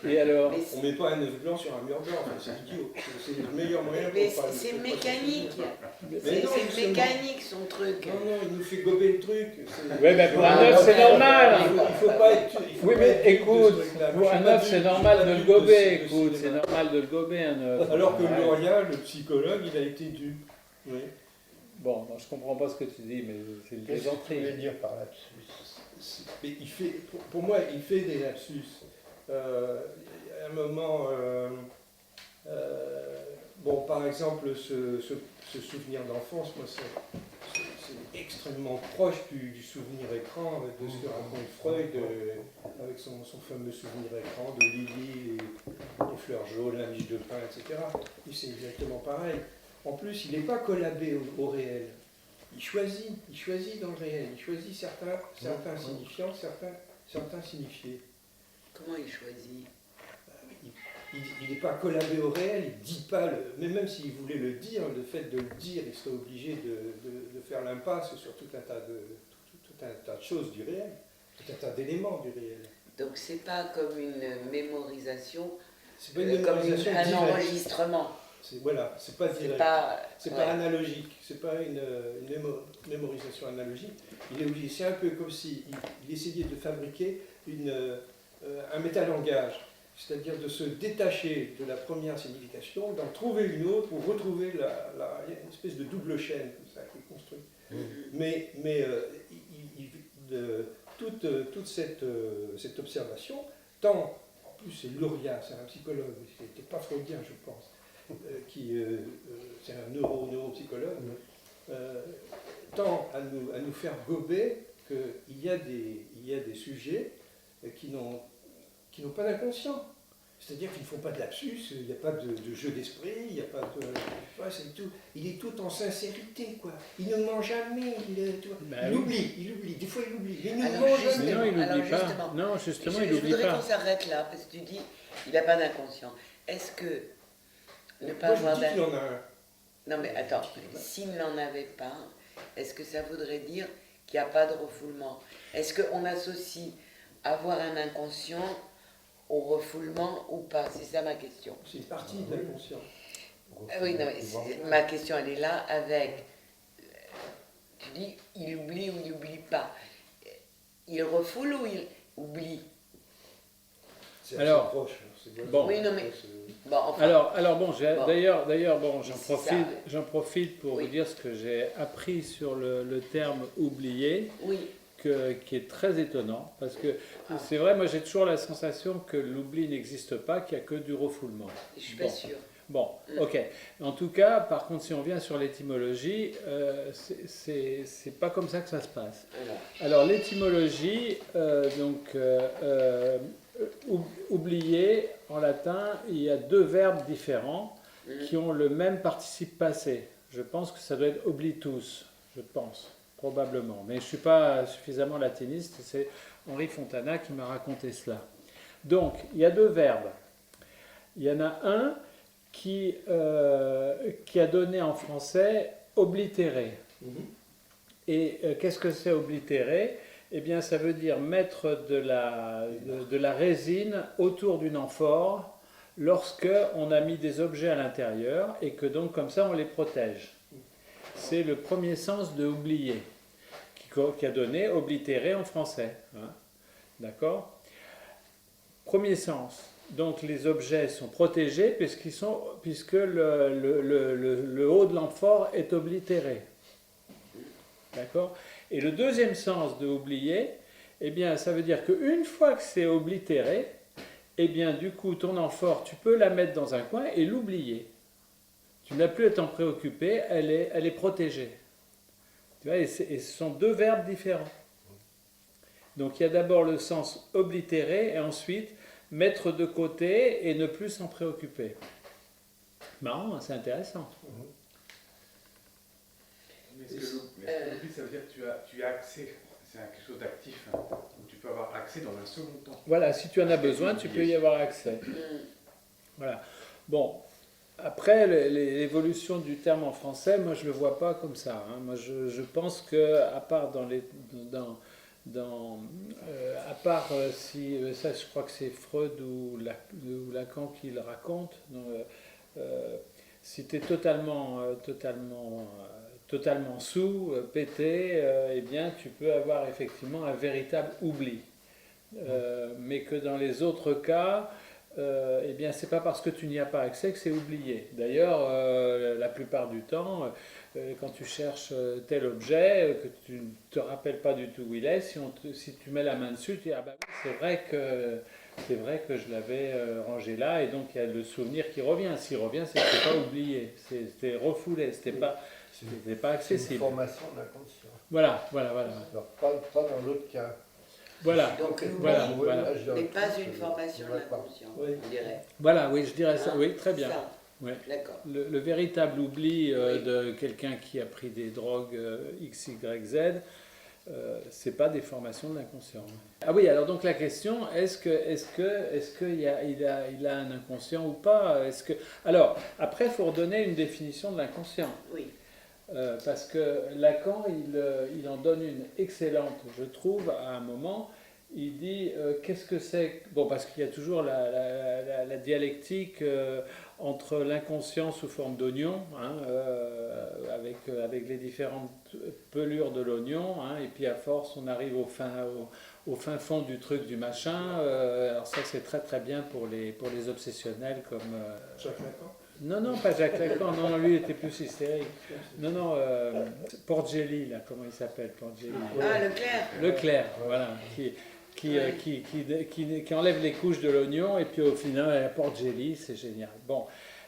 Et alors, Mais On met pas un œuf blanc sur un mur blanc, enfin, c'est idiot. C'est le meilleur moyen Mais pour pas... c'est pour pas mécanique. Mais C'est non, justement. mécanique son truc. Non, non, il nous fait gober le truc. ouais, mais pour un œuf, c'est normal. Il faut pas être... il faut Oui, pas mais être dupe de écoute, ce truc-là. pour Moi, je un suis pas œuf, dupe, c'est je suis normal pas de le dupe gober. ce Écoute, c'est cinéma. normal de le gober, un œuf. Alors que Ouais. Luria, le psychologue, il a été dupe. Oui. Bon, je comprends pas ce que tu dis, mais c'est une Qu'est-ce que tu voulais plaisanterie. dire par lapsus? Mais il fait, pour moi, il fait des lapsus. À un moment, bon, par exemple, ce souvenir d'enfance, moi, c'est extrêmement proche du souvenir écran, de ce que raconte Freud, avec son fameux souvenir écran de Lily, les fleurs jaunes, la miche de pain, etc. Et c'est exactement pareil. En plus, il n'est pas collabé au réel. Il choisit dans le réel, il choisit certains signifiants, certains signifiés. Comment il choisit? Il n'est pas collabé au réel, il ne dit pas, mais même s'il voulait le dire, le fait de le dire, il serait obligé de faire l'impasse sur tout un tas de choses du réel, tout un tas d'éléments du réel. Donc c'est pas comme une mémorisation, C'est pas une comme mémorisation un directe. enregistrement. Voilà, c'est pas C'est direct. pas. C'est ouais. pas analogique, c'est pas une mémorisation analogique. Il est obligé, c'est un peu comme s'il il essayait de fabriquer un métalangage, c'est-à-dire de se détacher de la première signification, d'en trouver une autre pour retrouver une espèce de double chaîne comme ça qui est construite. Mais toute cette observation, tant, en plus c'est Luria, c'est un psychologue, il n'était pas freudien je pense, c'est un neuropsychologue, tend à nous faire gober qu'il y a des sujets qui n'ont pas d'inconscient. C'est-à-dire qu'ils ne font pas de lapsus, il n'y a pas de jeu d'esprit, il n'y a pas de... c'est tout, il est tout en sincérité, quoi. Il ne ment jamais, il oublie, des fois il oublie, mais il ne Alors, ment justement, jamais. Non, il alors, n'oublie pas. justement, Non, justement, je il n'oublie voudrais pas. qu'on s'arrête là, parce que tu dis il n'a pas d'inconscient. Est-ce que ne pas Moi je avoir dis qu'il en a un. Non mais attends, s'il n'en avait pas, est-ce que ça voudrait dire qu'il n'y a pas de refoulement? Est-ce qu'on associe avoir un inconscient au refoulement ou pas? C'est ça ma question. C'est une partie de l'inconscient. Oui, non, mais ma question elle est là avec, tu dis il oublie ou il n'oublie pas. Il refoule ou il oublie? C'est Alors, assez proche. bon. Oui, non, mais- Bon, enfin, Alors bon, Bon. d'ailleurs, bon, C'est ça. j'en profite pour Oui. vous dire ce que j'ai appris sur le terme oublier, oui, qui est très étonnant, parce que Ah. c'est vrai, moi j'ai toujours la sensation que l'oubli n'existe pas, qu'il n'y a que du refoulement. je suis pas Bon. sûre. Bon, ok. En tout cas, par contre, si on vient sur l'étymologie, c'est pas comme ça que ça se passe. Alors l'étymologie, oublier, en latin, il y a deux verbes différents qui ont le même participe passé. Je pense que ça doit être oblitus, je pense, probablement. Mais je ne suis pas suffisamment latiniste, c'est Henri Fontana qui m'a raconté cela. Donc, il y a deux verbes. Il y en a un qui a donné en français oblitérer. Et qu'est-ce que c'est oblitérer? Eh bien, ça veut dire mettre de la résine autour d'une amphore lorsque on a mis des objets à l'intérieur et que donc comme ça on les protège. C'est le premier sens de oublier qui a donné oblitérer en français. Hein. D'accord? Premier sens. Donc les objets sont protégés puisque le haut de l'amphore est oblitéré. D'accord? Et le deuxième sens de oublier, eh bien, ça veut dire qu'une fois que c'est oblitéré, eh bien, du coup, ton amphore, tu peux la mettre dans un coin et l'oublier. Tu n'as plus à t'en préoccuper, elle est protégée. Tu vois, et ce sont deux verbes différents. Donc il y a d'abord le sens oblitérer et ensuite mettre de côté et ne plus s'en préoccuper. Marrant, c'est intéressant. Mais est-ce que l'oubli, ça veut dire que tu as accès, c'est quelque chose d'actif, hein, où tu peux avoir accès dans un second temps. Voilà, si tu en as besoin, tu peux y avoir accès. Voilà. Bon, Après, l'évolution du terme en français, moi je ne le vois pas comme ça. Hein. Moi je pense que, à part à part si ça, je crois que c'est Freud ou Lacan qui le raconte. Donc, si tu es totalement sous, pété, eh bien tu peux avoir effectivement un véritable oubli. Mais que dans les autres cas, eh bien, c'est pas parce que tu n'y as pas accès que c'est oublié. D'ailleurs, la plupart du temps, quand tu cherches tel objet, que tu ne te rappelles pas du tout où il est, si tu mets la main dessus, tu dis ah bah oui, c'est vrai que je l'avais rangé là, et donc il y a le souvenir qui revient. S'il revient, c'est que c'est pas oublié, c'était refoulé, c'était pas C'est accessible. une formation d'inconscient. Voilà. Alors, pas dans l'autre cas. Voilà. Donc, Voilà. mais pas une formation de l'inconscient, Oui. on dirait. Voilà, oui, je dirais ça. Hein, Oui, très bien. ça. Ouais. D'accord. Le véritable oubli Oui. de quelqu'un qui a pris des drogues X, Y, Z, c'est pas des formations de l'inconscient. Ah oui, alors donc la question, est-ce qu'il a un inconscient ou pas? Alors, après, il faut redonner une définition de l'inconscient. Oui. Parce que Lacan, il en donne une excellente, je trouve, à un moment. Il dit qu'est-ce que c'est. Bon, parce qu'il y a toujours la dialectique entre l'inconscient sous forme d'oignon, hein, avec les différentes pelures de l'oignon, hein, et puis à force, on arrive au fin fond du truc, du machin. Alors, ça, c'est très très bien pour les obsessionnels comme. Jacques Lacan. Non, pas Jacques Lacan, non, lui, il était plus hystérique. Non, Porgelli, là, comment il s'appelle, Porgelli? Ah, Leclerc. Leclerc, voilà, qui enlève les couches de l'oignon, et puis au final, elle apporte Porgelli, c'est génial. Bon,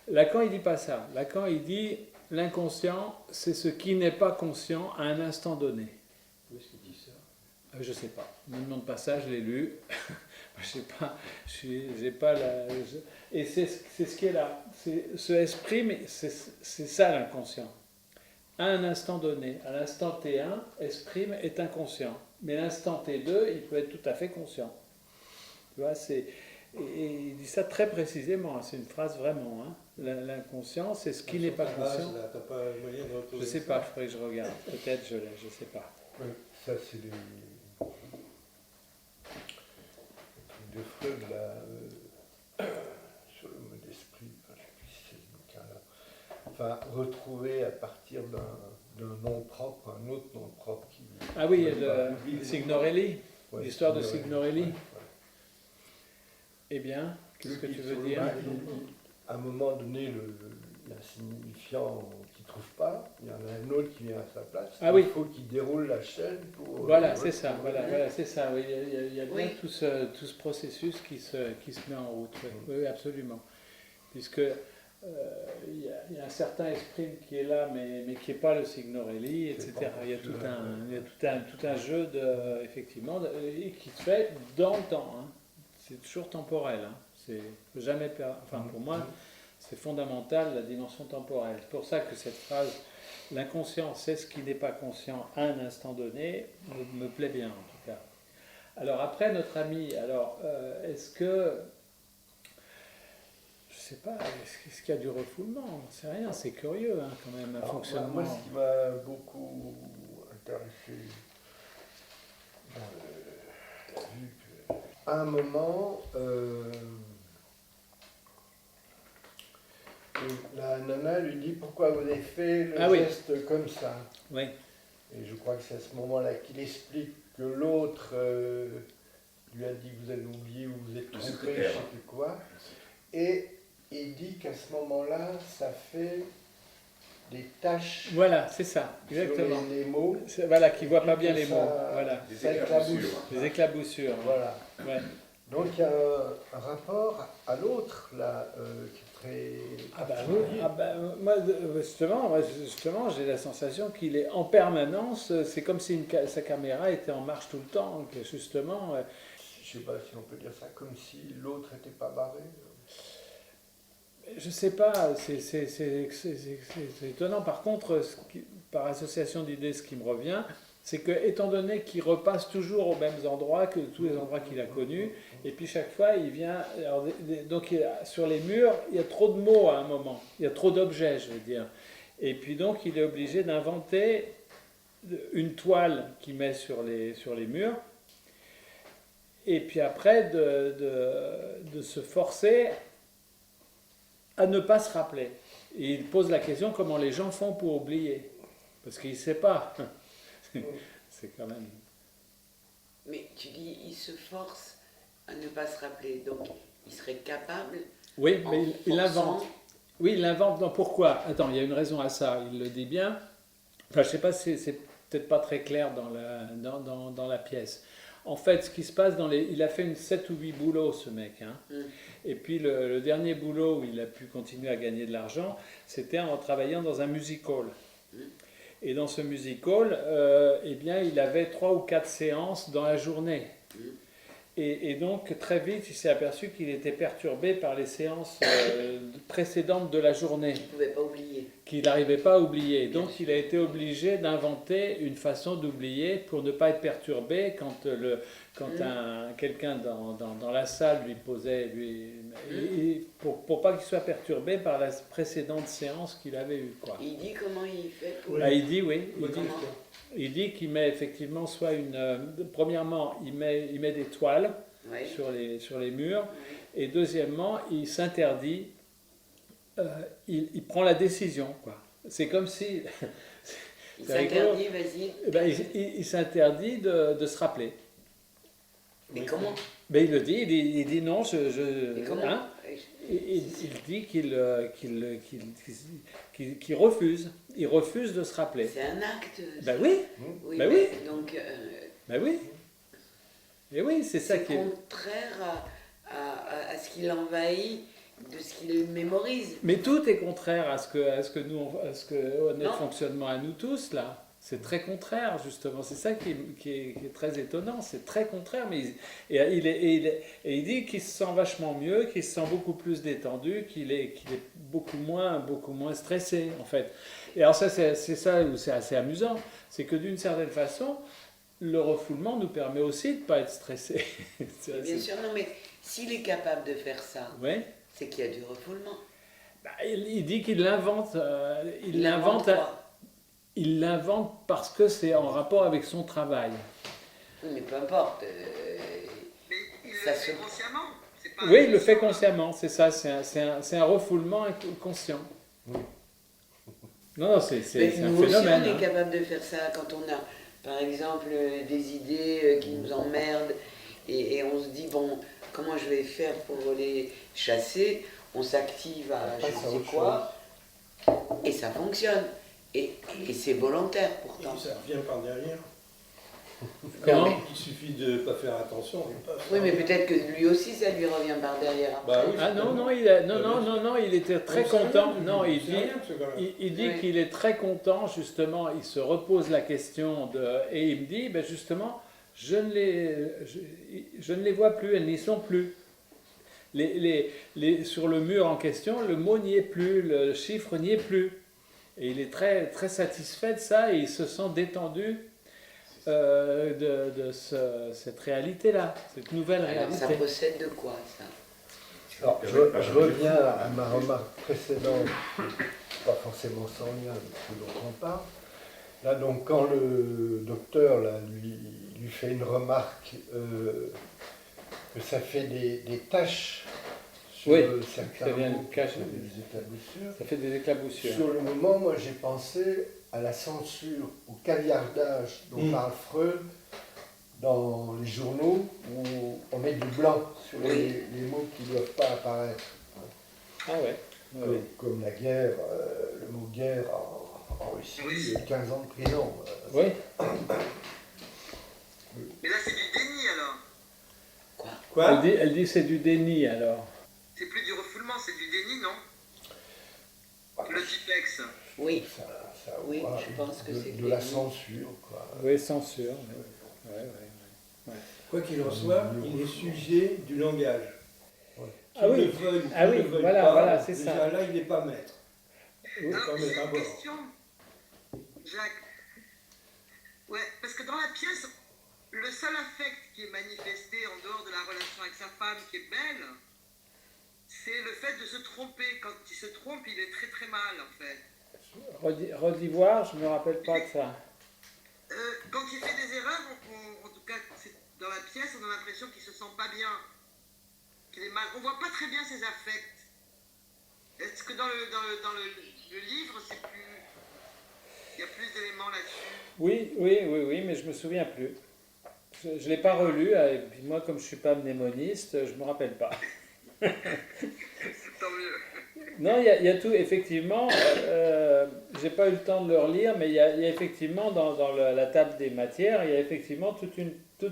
Lacan, il dit pas ça. Lacan, il dit, l'inconscient, c'est ce qui n'est pas conscient à un instant donné. Où est-ce qu'il dit ça? Je sais pas, ne me demande pas ça, je l'ai lu. Je sais pas, j'ai pas et c'est ce qui est là. Ce esprit, mais c'est ça l'inconscient. À un instant donné, à l'instant T1, esprit est inconscient. Mais l'instant T2, il peut être tout à fait conscient. Tu vois, et il dit ça très précisément, hein, c'est une phrase vraiment. Hein. L'inconscient, c'est ce qui n'est pas conscient. T'as pas moyen de retrouver Je sais ça? pas, il faudrait que je regarde. Peut-être je l'ai, je sais pas. Oui, ça, c'est des trucs de Freud, là, sur le mode d'esprit. Enfin, je sais plus si c'est ce bouquin-là. Enfin, retrouver à partir d'un nom propre, un autre nom propre qui. Ah oui, Signorelli, Ouais, l'histoire de Signorelli. ouais. Eh bien, qu'est-ce que tu veux dire? À un moment donné, l'insignifiant qui ne trouve pas, il y en a un autre qui vient à sa place. Ah oui. Il faut qu'il déroule la chaîne pour. Voilà, c'est ça. Voilà, c'est ça. Oui, il y a bien Oui. tout ce processus qui se met en route. Oui, oui, absolument. Puisque il y a un certain esprit qui est là, mais qui n'est pas le Signorelli, etc. Il y a tout un jeu effectivement, qui se fait dans le temps. Hein. C'est toujours temporel. Hein. Faut jamais perdre. Enfin, pour moi, c'est fondamental la dimension temporelle. C'est pour ça que cette phrase, l'inconscient, c'est ce qui n'est pas conscient à un instant donné, me plaît bien en tout cas. Alors après, notre ami, est-ce que, je sais pas, est-ce qu'il y a du refoulement? C'est rien, c'est curieux hein, quand même, un Alors, fonctionnement. moi, ce qui m'a beaucoup intéressé, vu qu'à un moment, la nana lui dit pourquoi vous avez fait le geste comme ça. Oui. Et je crois que c'est à ce moment-là qu'il explique que l'autre lui a dit que vous avez oublié ou vous êtes trompé, je ne sais plus quoi. Et il dit qu'à ce moment-là, ça fait des taches. Voilà, c'est ça, exactement. Sur les mots. Voilà, qui ne voit pas bien les mots. Ça, Voilà. Ça éclabousse. Des éclaboussures. Voilà. Ouais. Donc il y a un rapport à l'autre là qui est très. Ah bah oui, moi justement j'ai la sensation qu'il est en permanence, c'est comme si sa caméra était en marche tout le temps, que justement. Je sais pas si on peut dire ça, comme si l'autre n'était pas barré. Je sais pas, c'est étonnant. Par contre, par association d'idées, ce qui me revient, C'est que, étant donné qu'il repasse toujours aux mêmes endroits que tous les endroits qu'il a connus, et puis chaque fois il vient. Alors, donc sur les murs, il y a trop de mots à un moment, il y a trop d'objets, je veux dire. Et puis donc il est obligé d'inventer une toile qu'il met sur les murs, et puis après de se forcer à ne pas se rappeler. Et il pose la question comment les gens font pour oublier, parce qu'il ne sait pas. C'est quand même... Mais tu dis, il se force à ne pas se rappeler, donc il serait capable... Oui, mais il forçant- invente. Oui, il invente. Non, pourquoi? Attends, il y a une raison à ça, il le dit bien. Enfin, je ne sais pas, c'est peut-être pas très clair dans la pièce. En fait, ce qui se passe il a fait 7 ou 8 boulots, ce mec. Hein. Et puis le dernier boulot où il a pu continuer à gagner de l'argent, c'était en travaillant dans un music hall. Et dans ce music hall, eh bien, il avait 3 ou 4 séances dans la journée. Et donc, très vite, il s'est aperçu qu'il était perturbé par les séances précédentes de la journée, Il ne pouvait pas oublier. qu'il n'arrivait pas à oublier. Donc, il a été obligé d'inventer une façon d'oublier pour ne pas être perturbé quand quelqu'un dans la salle lui posait... pour pas qu'il soit perturbé par la précédente séance qu'il avait eue. Quoi. Il dit comment il fait pour... Bah, il dit, oui. Comment Il dit qu'il met effectivement soit premièrement, il met des toiles Oui. sur les murs, et deuxièmement, il s'interdit, il prend la décision, quoi. C'est comme si... Il c'est rigolo. s'interdit, vas-y. Eh ben, il s'interdit de se rappeler. Mais comment Ben, il le dit, il dit non, Mais comment hein, il dit qu'il refuse. Il refuse de se rappeler. C'est un acte. Ben oui, Oui, ben mais oui. donc ben oui. Et oui, c'est ça c'est qui est... contraire à ce qui l'envahit, de ce qu'il mémorise. Mais tout est contraire à ce que notre Non. fonctionnement à nous tous, là. C'est très contraire, justement. C'est ça qui est très étonnant. C'est très contraire. Mais il dit qu'il se sent vachement mieux, qu'il se sent beaucoup plus détendu, qu'il est beaucoup moins stressé, en fait. Et alors ça, c'est ça où c'est assez amusant. C'est que d'une certaine façon, le refoulement nous permet aussi de ne pas être stressé. Et bien sûr, non, mais s'il est capable de faire ça, Oui. c'est qu'il y a du refoulement. Bah, il dit qu'il l'invente. Il invente l'invente. quoi Il l'invente parce que c'est en rapport avec son travail. Oui, mais peu importe. Mais il Ça le fait se- consciemment. C'est pas Oui, il le fait inconscient. consciemment, c'est ça, c'est un refoulement conscient. Non, c'est Mais un nous aussi, phénomène. on est Hein. capable de faire ça quand on a, par exemple, des idées qui nous emmerdent et on se dit, bon, comment je vais faire pour les chasser? On s'active à je passe à sais autre quoi et ça fonctionne. Et c'est volontaire pourtant. Ça revient par derrière. Comment Il suffit de ne pas faire attention. Et paf, Oui, mais peut-être que lui aussi, ça lui revient par derrière après. Bah oui. Ah non, il était très On sait content. rien, Non, il c'est dit, rien, ce gars-là. il dit Oui. qu'il est très content, justement, il se repose la question, et il me dit, ben justement, je ne les vois plus, elles n'y sont plus. Sur le mur en question, le mot n'y est plus, le chiffre n'y est plus. Et il est très, très satisfait de ça et il se sent détendu cette réalité-là, cette nouvelle Alors, ça réalité. possède de quoi, ça? Alors, je reviens à ma remarque précédente, pas forcément sans lien avec ce dont on parle. Là, donc, quand le docteur là, lui fait une remarque que ça fait des taches sur Oui, certains ça vient mots, de cacher. des éclaboussures. Ça fait des éclaboussures. Sur le moment, moi, j'ai pensé à la censure, au caviardage dont parle Freud dans les journaux où on met du blanc sur les mots qui ne doivent pas apparaître. Ah ouais. Ouais. Comme la guerre, le mot guerre en Russie, 15 ans de prison. Oui. Mais là, c'est du déni alors. Quoi Elle dit c'est du déni alors. C'est plus du refoulement, c'est du déni, non? Voilà. Le typex. Oui, Ça, Oui, voilà, je pense que c'est de la déni. censure, quoi. Oui, censure. Ouais. Quoi qu'il en soit, il est sujet du langage. Ah oui. Qu'il le veuille ou qu'il Ah oui, ne le veuille voilà, pas, voilà, c'est déjà ça. là, il n'est pas maître. Oui. Alors, Quand même, j'ai à une bord. question, Jacques. Ouais, parce que que dans la pièce, le seul affect qui est manifesté en dehors de la relation avec sa femme qui est belle, c'est le fait de se tromper. Quand il se trompe, il est très très mal en fait. Redis voir, je me rappelle pas de ça. Quand il fait des erreurs, en tout cas dans la pièce, on a l'impression qu'il se sent pas bien, qu'il est mal. On voit pas très bien ses affects. Est-ce que dans le livre, c'est plus, il y a plus d'éléments là-dessus? Oui, mais je me souviens plus. Je ne l'ai pas relu, et puis moi, comme je suis pas mnémoniste, je me rappelle pas. Tant mieux. Non, il y a tout, effectivement, j'ai pas eu le temps de le relire, mais il y a effectivement, dans la table des matières, il y a effectivement toute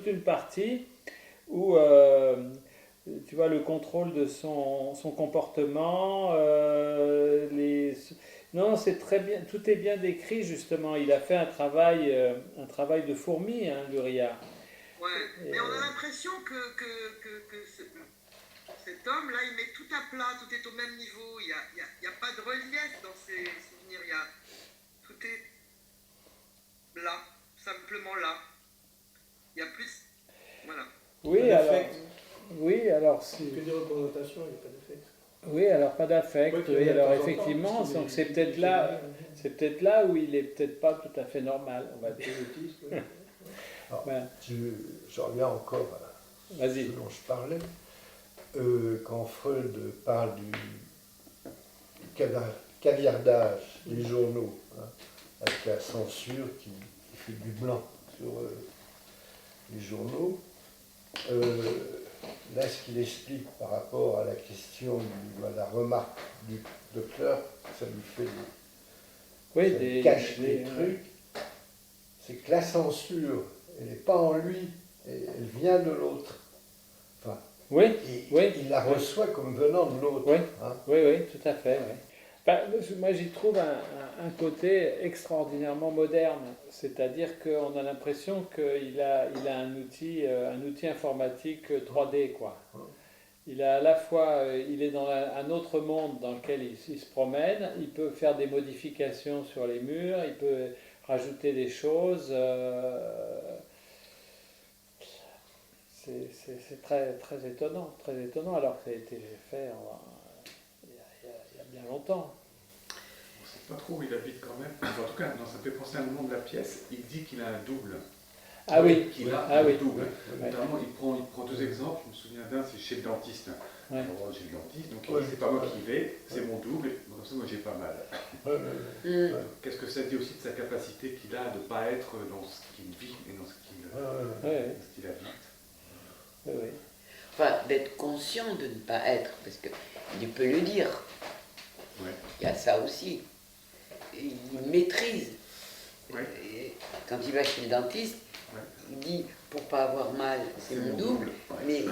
une partie où, tu vois, le contrôle de son comportement, non, c'est très bien, tout est bien décrit, justement. Il a fait un travail de fourmi, hein, Luria. Ouais, mais on a l'impression que cet homme-là, il met tout à plat, tout est au même niveau. Il y a pas de relief dans ses souvenirs. Tout est là, simplement là. Il y a plus. Voilà. Oui, alors c'est... Que des représentations, il n'y a pas d'effet. Oui, alors pas d'affect. Ouais, Oui, de alors temps en temps, effectivement, parce qu'il donc est- c'est peut-être il là, est- c'est peut-être là où il est peut-être pas tout à fait normal, on va dire. Alors, Voilà. je reviens encore à Vas-y. ce dont je parlais. Quand Freud parle du caviardage des journaux, hein, avec la censure qui fait du blanc sur les journaux, là, ce qu'il explique par rapport à la question à la remarque du docteur, ça lui fait Oui, ça lui cache des trucs, c'est que la censure, elle n'est pas en lui, elle vient de l'autre. Enfin, Oui, et oui. il la reçoit comme venant de l'autre. Oui. Hein. Oui, tout à fait. Oui. Ben, moi, j'y trouve un côté extraordinairement moderne, c'est-à-dire qu'on a l'impression qu'il a un outil informatique 3D, quoi. Il a à la fois, il est dans un autre monde dans lequel il se promène, il peut faire des modifications sur les murs, il peut rajouter des choses. C'est très, très étonnant, alors que ça a été fait il y a bien longtemps. On ne sait pas trop où il habite quand même. En tout cas, non, ça me fait penser à un nom de la pièce. Il dit qu'il a un double. Ah oui, Qu'il a ah un oui. double. Ouais. Notamment, il prend deux exemples. Je me souviens d'un, c'est chez le dentiste. Ouais. Alors, chez le dentiste, donc il dit, c'est pas moi qui vais, c'est mon double. Comme ça, moi, j'ai pas mal. Qu'est-ce que ça dit aussi de sa capacité qu'il a de ne pas être dans ce qu'il vit et dans ce qu'il habite. Oui. Enfin, d'être conscient de ne pas être, parce qu'il peut le dire. Ouais. Il y a ça aussi. Il maîtrise. Ouais. Et quand il va chez le dentiste, Ouais. il dit, pour pas avoir mal, c'est mon double, mais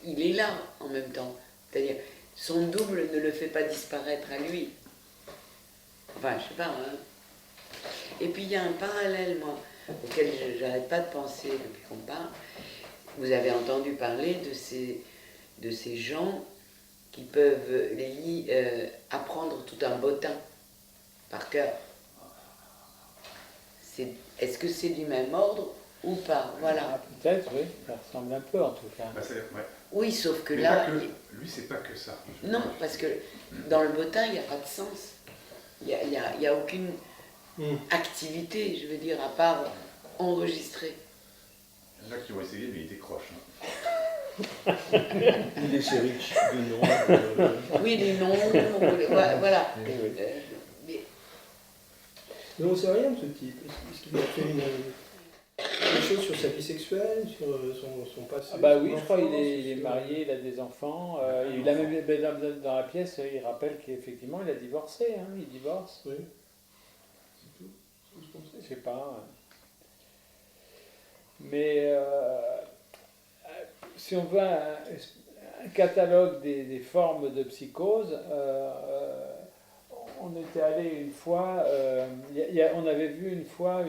il est là en même temps. C'est-à-dire, son double ne le fait pas disparaître à lui. Enfin, je sais pas. Hein. Et puis il y a un parallèle, moi, auquel j'arrête pas de penser depuis qu'on parle. Vous avez entendu parler de ces gens qui peuvent apprendre tout un bottin par cœur. Est-ce que c'est du même ordre ou pas? Voilà. Ah, peut-être, oui, ça ressemble un peu en tout cas. Bah, ouais. Oui, sauf que Mais là... pas que, lui, c'est pas que ça. Non, parce que dans le bottin, il n'y a pas de sens. Il n'y a aucune activité, je veux dire, à part enregistrer. Il y en a qui ont essayé, mais ils décrochent. Il est riche de nom. Oui, les noms, voilà. Oui. Mais Mais on ne sait rien de ce type. Est-ce qu'il a fait des choses sur sa vie sexuelle, sur son passé? Ah bah oui, son je crois qu'il enfance, est marié, il a des enfants. Il a même dans la pièce, il rappelle qu'effectivement il a divorcé, hein, il divorce. Oui. C'est tout. C'est tout ce qu'on sait. Je sais pas. Mais si on veut un catalogue des formes de psychose, on était allé une fois, on avait vu une fois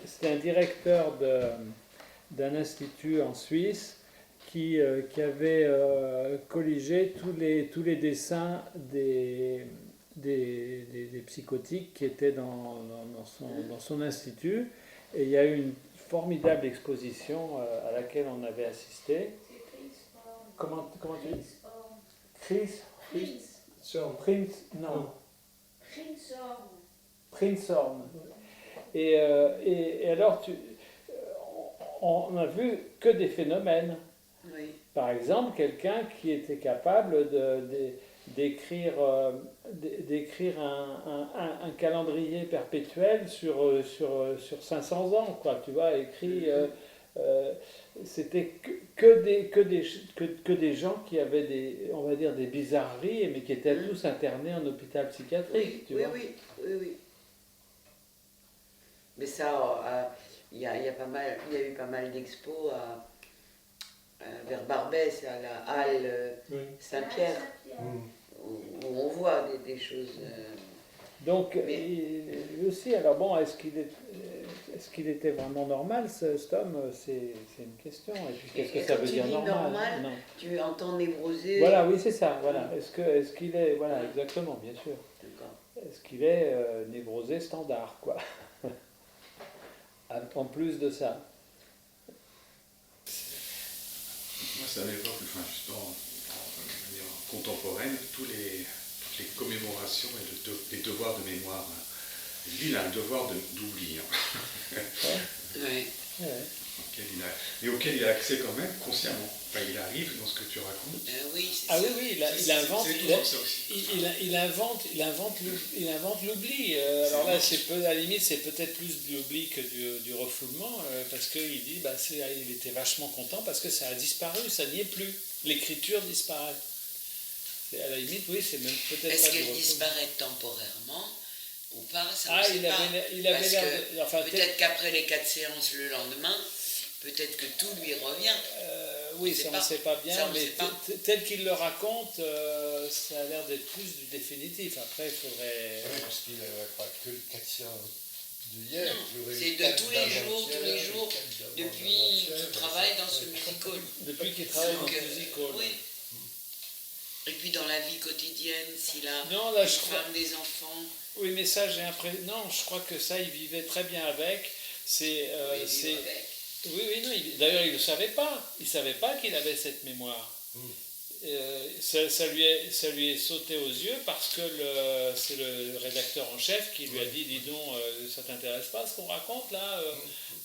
c'était un directeur d'un institut en Suisse qui avait colligé tous les dessins des psychotiques qui étaient dans son institut. Et il y a eu une formidable exposition à laquelle on avait assisté. Comment tu dis? Prinzhorn. Et alors, on a vu que des phénomènes. Oui. Par exemple, quelqu'un qui était capable d'écrire un calendrier perpétuel sur 500 ans, quoi, tu vois, écrit... c'était que des gens qui avaient on va dire, des bizarreries, mais qui étaient tous internés en hôpital psychiatrique, tu vois. Oui. Mais ça, il y a eu pas mal d'expos vers Barbès, à la Halle Saint-Pierre, où on voit des choses. Donc, lui aussi, alors bon, est-ce qu'il était vraiment normal, cet homme? C'est une question. Et puis, qu'est-ce que ça veut dire normal? Non. Tu entends névrosé. Voilà, oui, c'est ça. Voilà. Est-ce qu'il est, voilà, exactement, bien sûr. Est-ce qu'il est névrosé standard, quoi? En plus de ça. Moi, ça m'évoque, justement, de manière contemporaine, toutes les commémorations et les devoirs de mémoire. Lui, il a un devoir d'oubli. Oui. Mais auquel il a accès quand même consciemment. Enfin, il arrive dans ce que tu racontes. Oui, il invente l'oubli. Alors là, à la limite, c'est peut-être plus de l'oubli que du refoulement, parce qu'il dit, il était vachement content parce que ça a disparu, ça n'y est plus. L'écriture disparaît. À la limite, oui, c'est même peut-être. Est-ce qu'elle disparaît temporairement ou pas? Ça ne sait pas. Peut-être qu'après les 4 séances le lendemain, peut-être que tout lui revient. Oui, ça on ne sait pas bien, mais tel qu'il le raconte, ça a l'air d'être plus du définitif. Après, il faudrait... Oui, parce qu'il n'avait pas que les 4 séances d'hier. C'est de tous les jours, depuis qu'il travaille dans ce music hall. Depuis qu'il travaille dans ce music hall. Oui. Et puis dans la vie quotidienne, s'il a une femme, des enfants... Oui, mais ça, non, je crois que ça, il vivait très bien avec. Oui, non, d'ailleurs, il ne le savait pas. Il ne savait pas qu'il avait cette mémoire. Ça lui est sauté aux yeux parce que c'est le rédacteur en chef qui lui a dit, dis donc, ça ne t'intéresse pas ce qu'on raconte là?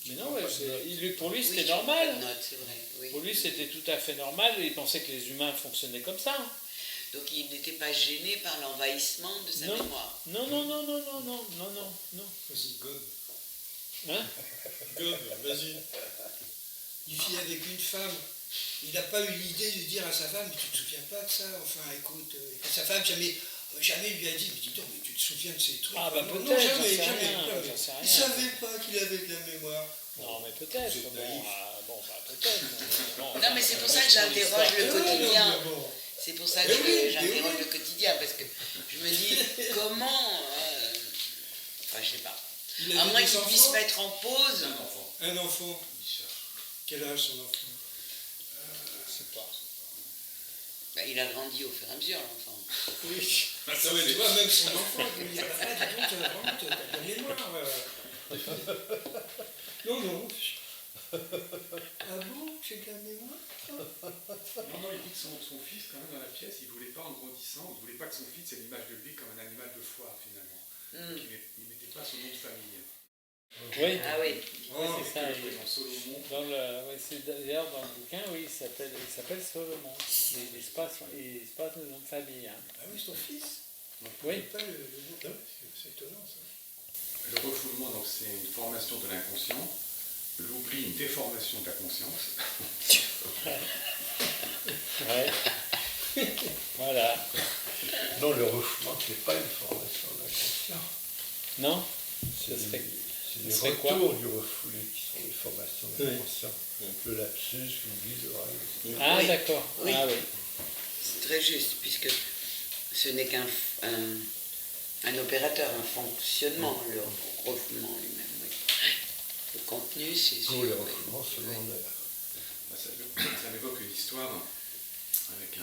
Mais non, pour lui, c'était normal. Pour lui, c'était tout à fait normal. Il pensait que les humains fonctionnaient comme ça. Donc il n'était pas gêné par l'envahissement de sa mémoire. Non. Vas-y, God. Hein? God, vas-y. Il vit avec une femme. Il n'a pas eu l'idée de dire à sa femme, mais tu ne te souviens pas de ça? Enfin, écoute, sa femme jamais lui a dit, mais dis donc, mais tu te souviens de ces trucs? Ah bah peut-être, non, jamais. Il ne savait pas qu'il avait de la mémoire. Non, mais peut-être. Peut-être. Non, mais c'est pour ça que j'interroge le quotidien. C'est pour ça que j'interroge le quotidien, parce que je me dis, comment... Enfin, je sais pas. À moins qu'il puisse mettre en pause... Un enfant. Quel âge son enfant? Je sais pas. Il a grandi au fur et à mesure, l'enfant. Oui. Tu vois, même son enfant, il dit, dis donc, tu as de la mémoire. Non. Ah bon, j'ai de la mémoire? Non, il dit que son fils, quand même, dans la pièce, il ne voulait pas, en grandissant, il ne voulait pas que son fils ait l'image de lui comme un animal de foire, finalement. Donc, il ne mettait pas son nom de famille. Oui. Ah oui. C'est ça. Dans Solomon. D'ailleurs, dans le bouquin, oui, il s'appelle Solomon. Il se passe le nom de famille. Hein. Ah oui, c'est ton fils? Oui. Pas le nom. C'est étonnant, ça. Le refoulement, donc, c'est une formation de l'inconscient. L'oubli, une déformation de la conscience. Ouais. Voilà. Non, le refoulement, ce n'est pas une formation de l'inconscient. Non? C'est les retours du refoulé qui sont les formations de l'inconscient. Le lapsus, l'oubli, le rêve. Ah, oui. D'accord. Oui. Ah, oui. C'est très juste, puisque ce n'est qu'un opérateur, un fonctionnement, le refoulement lui-même. Oui. Le contenu, c'est sûr. Pour les refoulements secondaires. Ça m'évoque une histoire avec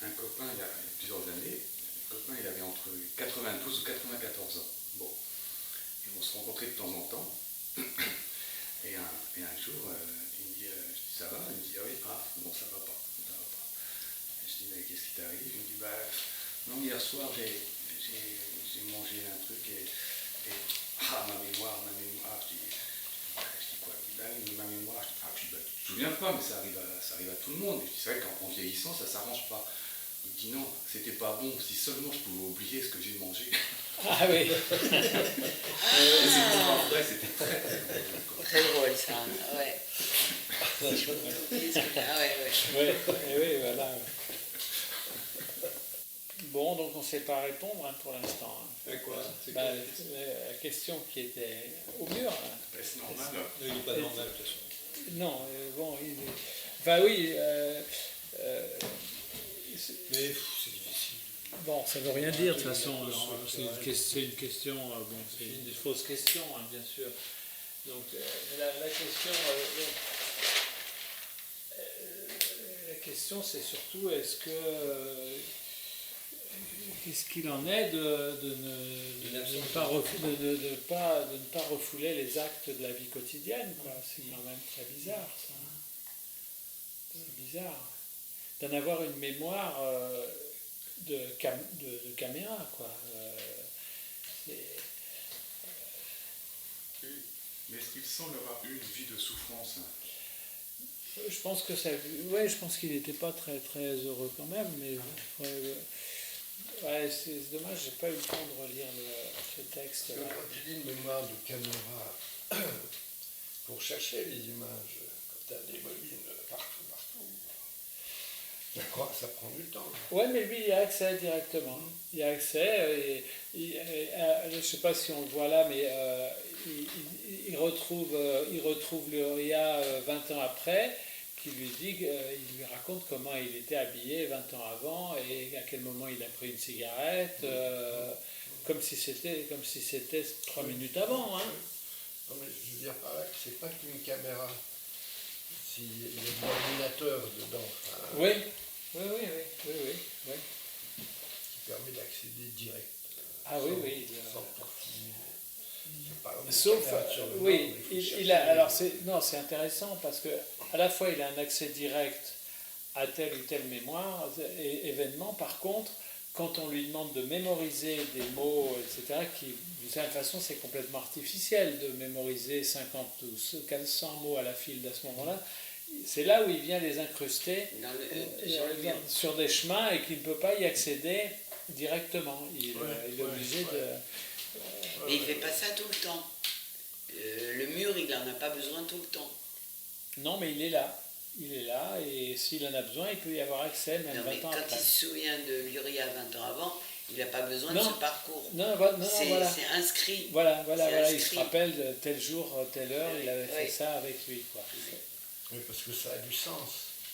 un copain il y a plusieurs années copain, il avait entre 92 ou 94 ans. Bon. Et on se rencontrait de temps en temps. Et un jour, il me dit, je dis, ça va? Il me dit, ah oui, non, ça va pas. Ça va pas. Et je dis, mais qu'est-ce qui t'arrive? Il me dit, bah, non, hier soir, j'ai mangé un truc et ma mémoire. Je dis quoi? Il dit, bah, ma mémoire. Je dis, bah, tu te souviens pas, mais ça arrive à tout le monde. Je dis, c'est vrai qu'en vieillissant, ça s'arrange pas. Il dit, non, c'était pas bon. Si seulement je pouvais oublier ce que j'ai mangé. Ah oui. C'était pas vrai, c'était très drôle. Très drôle ça, ouais. Je peux t'oublier ce que- Ah ouais, ouais. Oui, voilà. Bon, donc on ne sait pas répondre pour l'instant. À quoi? C'est Bah, quoi la question? la question qui était au mur. Hein. Ben, c'est normal. Non, il n'est pas normal de toute façon. Non, bon, enfin oui. Mais c'est difficile. Bon, ça ne veut rien dire de toute façon. C'est une question, bon, c'est une fausse question, hein, bien sûr. Donc la question, la question, c'est surtout qu'est-ce qu'il en est de ne pas refouler les actes de la vie quotidienne, quoi. C'est quand même très bizarre, ça. C'est bizarre d'en avoir une mémoire de caméra, quoi. Mais est-ce qu'il semble avoir eu une vie de souffrance? Je pense que ça. Ouais, je pense qu'il n'était pas très très heureux quand même, mais ouais, c'est dommage, j'ai pas eu le temps de relire ce texte. Parce que quand tu dis une mémoire de caméra, pour chercher les images, quand tu as des bobines partout, ça prend du temps. Ouais, mais lui, il y a accès directement. Il y a accès, je ne sais pas si on le voit là, mais il retrouve Luria 20 ans après, qui lui dit, il lui raconte comment il était habillé 20 ans avant et à quel moment il a pris une cigarette, comme si c'était 3 minutes avant. Hein. Non, mais je veux dire par là que c'est pas qu'une caméra. S'il y a un ordinateur dedans, Oui. qui permet d'accéder direct. Ah oui. Sans partie. Sauf, oui, alors c'est intéressant parce que à la fois il a un accès direct à telle ou telle mémoire, événement. Par contre, quand on lui demande de mémoriser des mots, etc., qui d'une certaine façon c'est complètement artificiel de mémoriser 50 ou 100 mots à la file à ce moment-là. C'est là où il vient les incruster sur des chemins et qu'il ne peut pas y accéder directement. Il est obligé de... Mais il ne fait pas ça tout le temps. Le mur, il n'en a pas besoin tout le temps. Non, mais il est là. Il est là et s'il en a besoin, il peut y avoir accès même Non, 20 mais ans quand après. il se souvient de Luria 20 ans avant, il n'a pas besoin de Non. ce parcours. Non, voilà. C'est inscrit. Voilà, C'est il se inscrit. rappelle de tel jour, telle heure, il avait fait Oui. ça avec lui, quoi. Oui, parce que ça a du sens.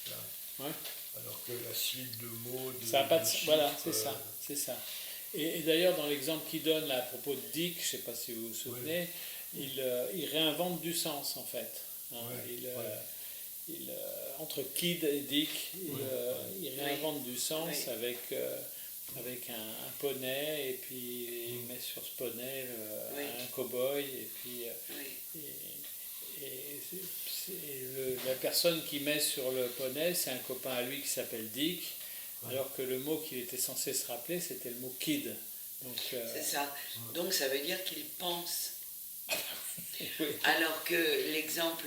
Là. Ouais. Alors que la suite de mots, Ça a pas de... chiffres, Voilà, c'est ça. Et d'ailleurs, dans l'exemple qu'il donne là, à propos de Dick, je ne sais pas si vous vous souvenez, il réinvente du sens, en fait. Hein. Entre Kid et Dick, il réinvente du sens avec un poney, et puis il met sur ce poney un cow-boy, et puis la personne qui met sur le poney, c'est un copain à lui qui s'appelle Dick, alors que le mot qu'il était censé se rappeler, c'était le mot Kid. Donc, C'est ça. Donc ça veut dire qu'il pense. oui. Alors que l'exemple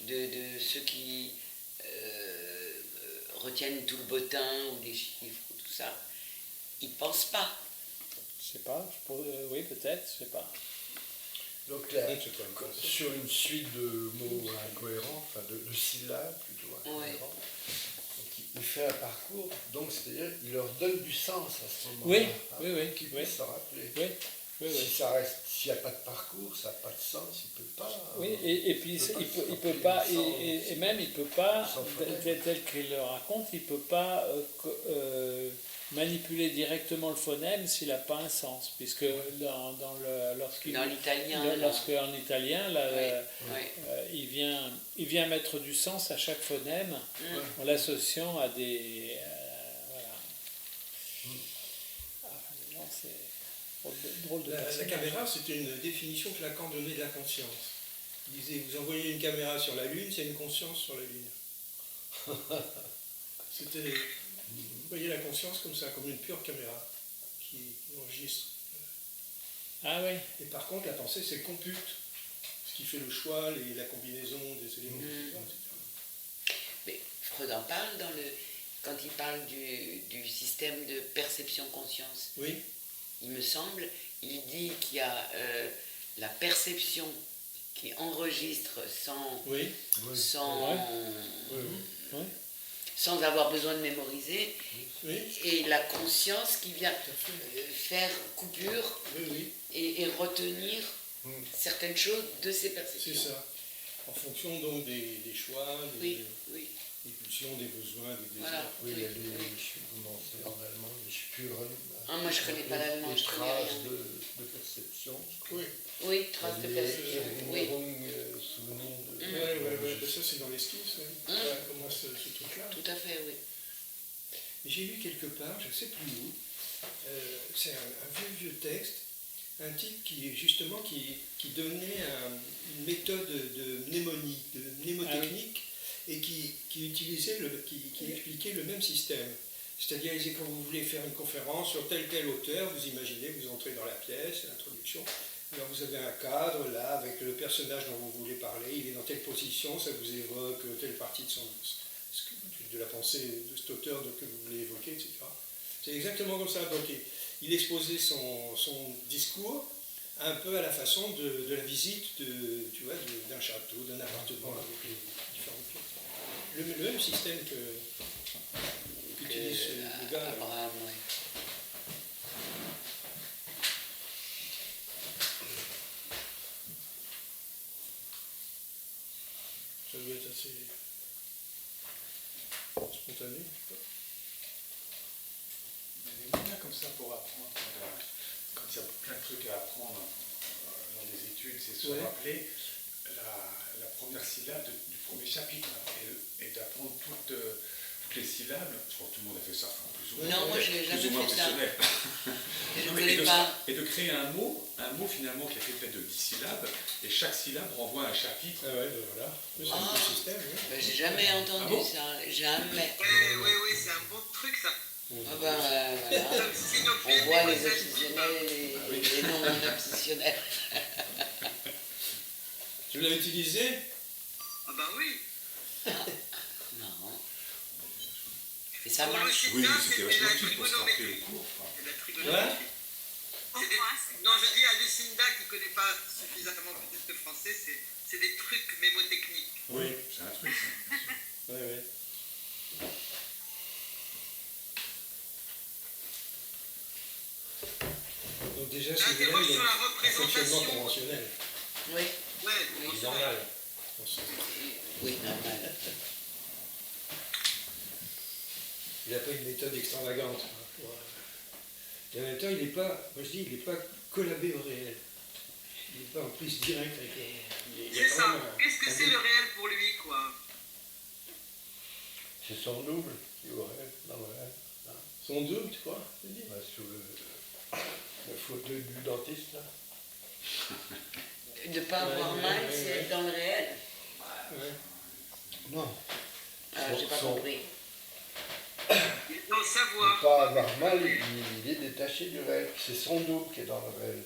de ceux qui retiennent tout le bottin ou des chiffres ou tout ça, ils ne pensent pas. Je sais pas, oui peut-être, je sais pas. Donc là, sur une suite de mots incohérents, enfin de syllabes plutôt incohérents, donc il fait un parcours, donc c'est-à-dire il leur donne du sens à ce moment-là. Oui, qu'ils puissent s'en rappeler. Oui. Si ça reste, s'il n'y a pas de parcours, ça n'a pas de sens, il ne peut pas. Oui, et puis il peut pas, et même il peut pas, tel qu'il le raconte, il peut pas manipuler directement le phonème s'il n'a pas un sens, puisque dans l'italien, en italien, il vient mettre du sens à chaque phonème en l'associant à des drôle de La personnage. caméra, c'était une définition que Lacan donnait de la conscience. Il disait, vous envoyez une caméra sur la Lune, c'est une conscience sur la Lune. C'était, vous voyez la conscience comme ça, comme une pure caméra qui enregistre. Ah oui. Et par contre, la pensée, c'est compute, ce qui fait le choix, la combinaison des éléments, etc. Mais Freud en parle quand il parle du système de perception-conscience. Oui, Il me semble, il dit qu'il y a la perception qui enregistre oui, sans, Ouais. Ouais. sans avoir besoin de mémoriser, oui, et la conscience qui vient tout à fait. faire coupure Oui, oui, et retenir certaines choses de ces c'est perceptions. ça. En fonction donc des choix, Oui, oui. des pulsions, des besoins, des désirs. Voilà. Oui, il y a comment c'est en allemand, les Spuren. Ah, moi, je connais pas l'allemand, Les je connais traces rien. de perception. je crois. Oui, Oui, trace de Les perception. Oui. Erinnerung, souvenir de. ouais, ça c'est dans l'esquisse, oui. Ça commence ce truc-là. Tout à fait, oui. J'ai lu quelque part, je ne sais plus où, c'est un vieux texte, un type qui justement qui donnait une méthode de mnémonie, de mnémotechnique, et qui utilisait, qui expliquait le même système. C'est-à-dire, il disait, quand vous voulez faire une conférence sur tel auteur, vous imaginez, vous entrez dans la pièce, l'introduction, alors vous avez un cadre là, avec le personnage dont vous voulez parler, il est dans telle position, ça vous évoque telle partie de la pensée de cet auteur que vous voulez évoquer, etc. C'est exactement comme ça. Donc il exposait son discours un peu à la façon de la visite d'un château, d'un appartement avec les différentes pièces. Le même système qu'utilise le gars. Abraham, oui. Ça doit être assez spontané. Il y a des moyens comme ça pour apprendre. Quand il y a plein de trucs à apprendre dans des études, c'est se rappeler la première syllabe du premier chapitre et d'apprendre toutes les syllabes. Je crois que tout le monde a fait ça, enfin, plus ou moins. Non, moi, je n'ai Plus ou jamais moins fait ça. professionnel. Je Non, ne mais connais pas. Et de créer un mot finalement qui est fait de 10 syllabes, et chaque syllabe renvoie à un chapitre. Ah ouais, voilà. C'est un peu le système. Oui. Ben, j'ai jamais entendu bon ça. Jamais. Oui, c'est un bon truc ça. Ah ben, voilà. Comme si nos On pieds voit étaient les posés obsessionnels et les non-obsessionnels. Tu l'as utilisé? Ah bah oui. Non. Et ça Pour le marche. Shinda, Oui, mais c'était c'était vachement la utile pour se rappeler le trigonométrie. cours. Enfin, C'est la trigonométrie. Non, je dis à Lucinda qui ne connaît pas suffisamment peut-être le français, c'est des trucs mémotechniques. oui, c'est un truc. Ça, bien sûr. Oui, oui. Donc déjà, Ça c'est interroge sur la un fonctionnement représentation. conventionnel. Oui. Ouais, C'est normal. Oui, normal. Il n'a pas une méthode extravagante. Et en même temps, il n'est pas, moi je dis, il n'est pas collabé au réel. Il n'est pas en prise directe avec le réel. Il y a C'est quand ça. même Qu'est-ce que c'est le réel pour lui, quoi? C'est son double qui aurait, dans le rêve, là. Son double, tu crois, tu dis? Bah, sur le fauteuil du dentiste, là. De ne pas avoir mal, c'est être dans le réel. Ouais. Non. Ah, j'ai pas Son- compris. Dans le Ne savoir. pas avoir mal, il est détaché du réel. C'est son double qui est dans le réel.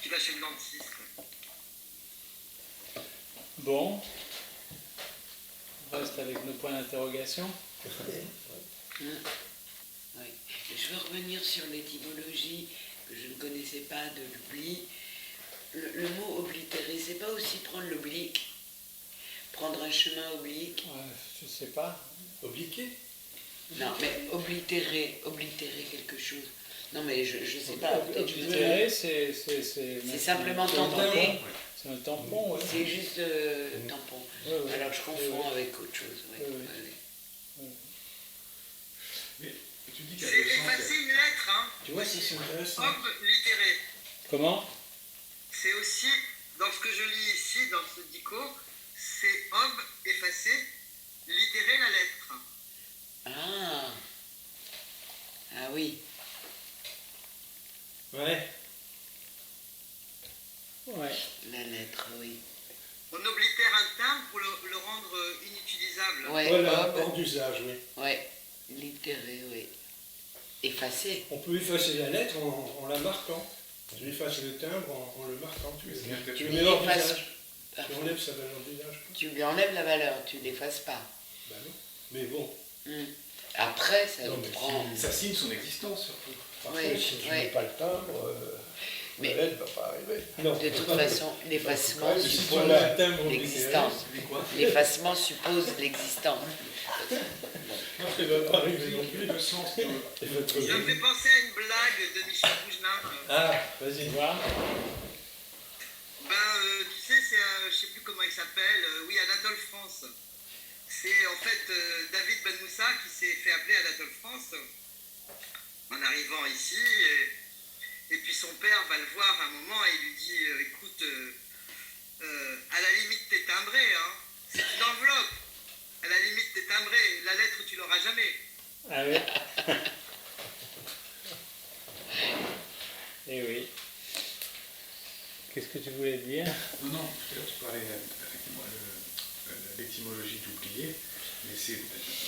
Tu vas chez le dentiste. Bon. On reste avec nos points d'interrogation. Oui. Je veux revenir sur l'étymologie que je ne connaissais pas de l'oubli. Le mot oblitérer, c'est pas aussi prendre l'oblique, prendre un chemin oblique. Je sais pas. Obliqué? Non, mais oblitérer quelque chose. Non, mais je sais pas. Peut-être je me Oblitérer, trompe. c'est C'est simplement c'est un tamponner. tampon. C'est un tampon, ouais. C'est juste tampon. Ouais, ouais. Alors je confonds avec autre chose. Oui. Oui, oui. Mais tu dis qu'il y a C'est deux sens. effacer une lettre, hein. Tu vois, c'est intéressant. Oblitérer. Comment? C'est aussi, dans ce que je lis ici, dans ce dico, c'est effacer, litérer la lettre. Ah oui. Ouais. Ouais. La lettre, oui. On oblitère un timbre pour le rendre inutilisable. Ouais, Voilà, hop. hors d'usage, oui. Ouais, littéré, oui. Effacé. On peut effacer la lettre en la marquant. Tu effaces le timbre en le marquant. Tu Tu le mets hors l'effaces. d'usage. Tu enlèves sa valeur d'usage. Tu lui enlèves la valeur, tu l'effaces pas. Ben non. Mais bon, Après, ça Non, nous mais prend. Ça signe son existence surtout. Parfait, Oui, si tu oui. mets pas le timbre, Mais- la lettre ne va pas arriver. non. De toute façon, l'effacement Si tu suppose enlèves un timbre oblitéré, l'existence. Mais quoi L'effacement suppose l'existence. non, ça va pas arriver non plus. Le sens de... Ça me fait penser à une blague de Michel Bougenat. Ah, vas-y. Voir. Tu sais, c'est je sais plus comment il s'appelle, oui, Anatole France. C'est en fait David Ben Moussa qui s'est fait appeler Anatole France en arrivant ici. Et puis son père va le voir à un moment et il lui dit écoute, à la limite t'es timbré, hein. C'est une enveloppe. À la limite t'es timbré. La lettre tu l'auras jamais. Ah oui. Eh oui. Qu'est-ce que tu voulais dire? Non, non, tout à l'heure tu parlais effectivement de l'étymologie d'oublier, mais c'est,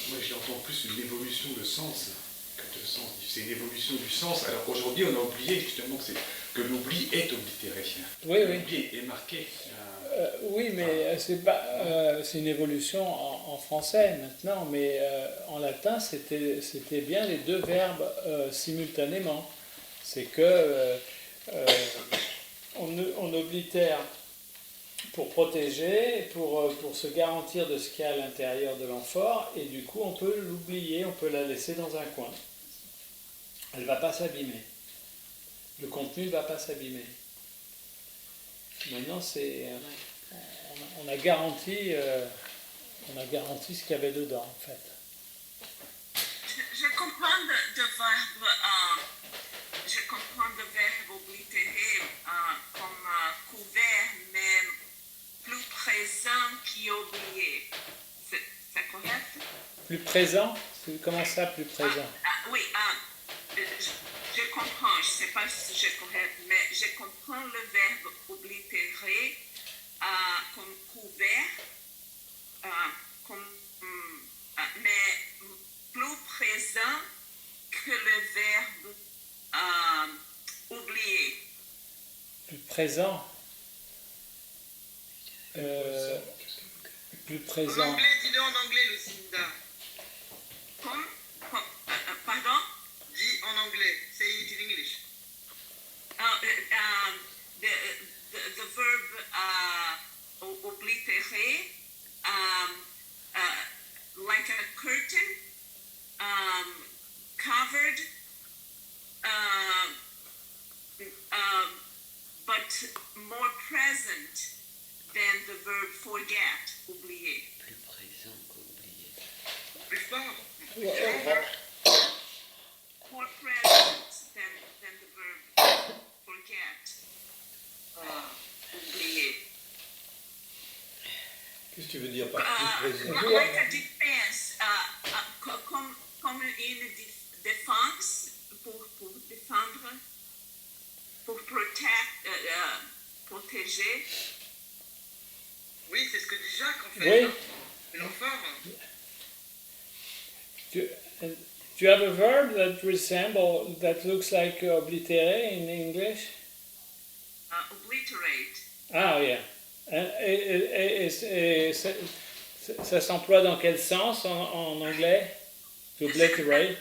moi j'entends plus une évolution de sens que de sens. C'est une évolution du sens, alors qu'aujourd'hui on a oublié justement que l'oubli est oblitéré. Oui, oui. L'oubli est marqué. Oui, mais c'est une évolution en français maintenant, mais en latin, c'était bien les deux verbes simultanément. C'est que on oblitère pour protéger, pour se garantir de ce qu'il y a à l'intérieur de l'amphore, et du coup, on peut l'oublier, on peut la laisser dans un coin. Elle ne va pas s'abîmer. Le contenu ne va pas s'abîmer. Maintenant, on a garanti ce qu'il y avait dedans, en fait. Je comprends le verbe oblitérer comme couvert, mais plus présent qu'oublié. C'est correct? Plus présent? Comment ça, plus présent? Oui, je comprends, je ne sais pas si c'est correct, mais je comprends le verbe oblitérer comme couvert, mais plus présent que le verbe oublier. Plus présent? Plus En présent. anglais, dis-le en anglais, Lucinda. Pardon? Dis en anglais. Say it in English. The verb oblitérer, like a curtain, covered, but more present than the verb forget, oublier. Plus présent qu'oublié. Plus fort. More present than the verb forget, oublier. Qu'est-ce que tu veux dire par plus présent? Like a defense, comme une défense pour défendre, pour protéger. Oui, c'est ce que dit Jacques en fait. Oui. Hein. C'est l'amphore. Do you have a verb that looks like oblitérer in English? Obliterate. Ah, yeah. Ça s'emploie dans quel sens en anglais? To obliterate?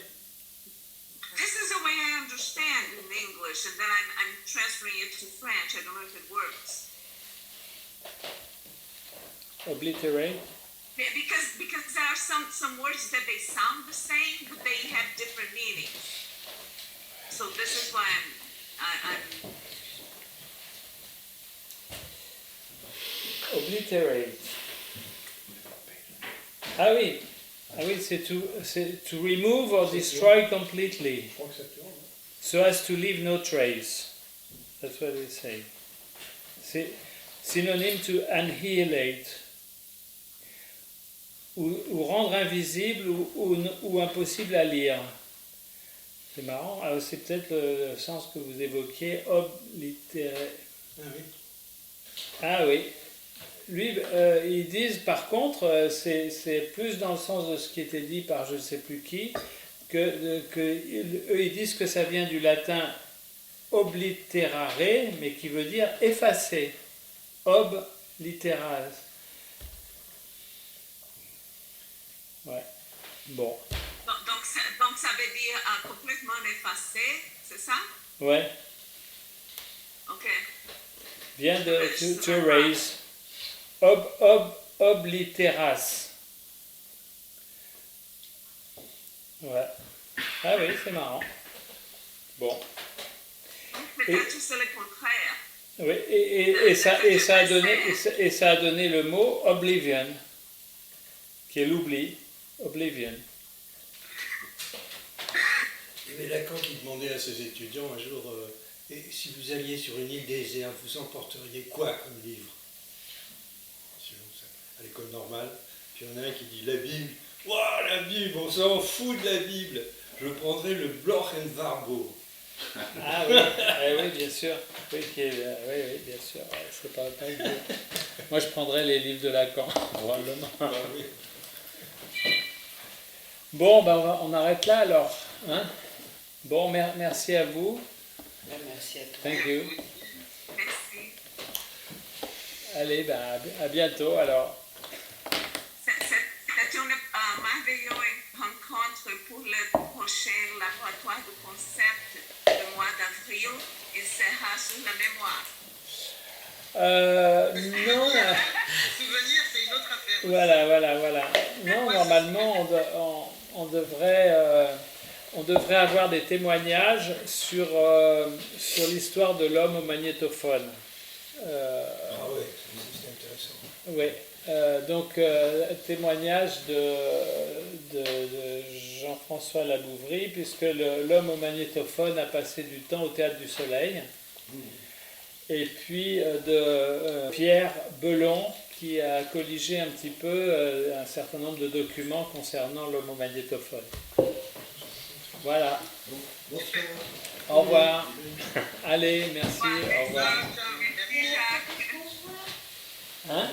This is the way I understand in English, and then I'm transferring it to French. I don't know if it works. Obliterate? Because there are some words that they sound the same, but they have different meanings. So this is why I'm Obliterate. Ah oui, c'est to remove or destroy completely, Je crois que ça tourne. so as to leave no trace. That's what they say. C'est synonyme to annihilate, ou rendre invisible ou impossible à lire. C'est marrant. Alors, c'est peut-être le sens que vous évoquiez, oblitéré. Ah oui. Ah oui. Lui, ils disent par contre, c'est plus dans le sens de ce qui était dit par je ne sais plus qui, eux ils disent que ça vient du latin obliterare, mais qui veut dire effacer. Obliteras. Ouais. Bon. Donc ça veut dire complètement effacé, c'est ça? Ouais. Ok. Vient de to erase. Obliteras. Ouais. Ah oui, c'est marrant. Bon. Peut-être que c'est le contraire. Oui, et ça a donné le mot oblivion, qui est l'oubli. Oblivion. Mais Lacan qui demandait à ses étudiants un jour, et si vous alliez sur une île déserte, vous emporteriez quoi comme livre? À l'école normale, puis il y en a un qui dit la Bible. Ouah, la Bible, on s'en fout de la Bible. Je prendrais le Bloch and Warburg. Ah oui, oui, bien sûr. Oui, oui, bien sûr. Ouais, c'est pas idée. Moi, je prendrais les livres de Lacan, probablement. Ah, oui. Bon, ben on arrête là alors. Hein? Bon, merci à vous. Merci à toi. Thank you. Merci. Allez, ben, à bientôt alors. C'est une merveilleuse rencontre pour le prochain laboratoire du concept du mois d'avril. Il sera sur la mémoire. Non. Souvenir, c'est une autre affaire. Voilà. Non, normalement, on devrait avoir des témoignages sur l'histoire de l'homme au magnétophone. Ah oui, c'est intéressant. Oui. Donc, témoignage de Jean-François Labouvry, puisque l'homme au magnétophone a passé du temps au Théâtre du Soleil. Et puis de Pierre Belon, qui a colligé un petit peu un certain nombre de documents concernant l'homme au magnétophone. Voilà. Bonsoir. Au revoir. Allez, merci. Au revoir. Merci Jacques. Hein?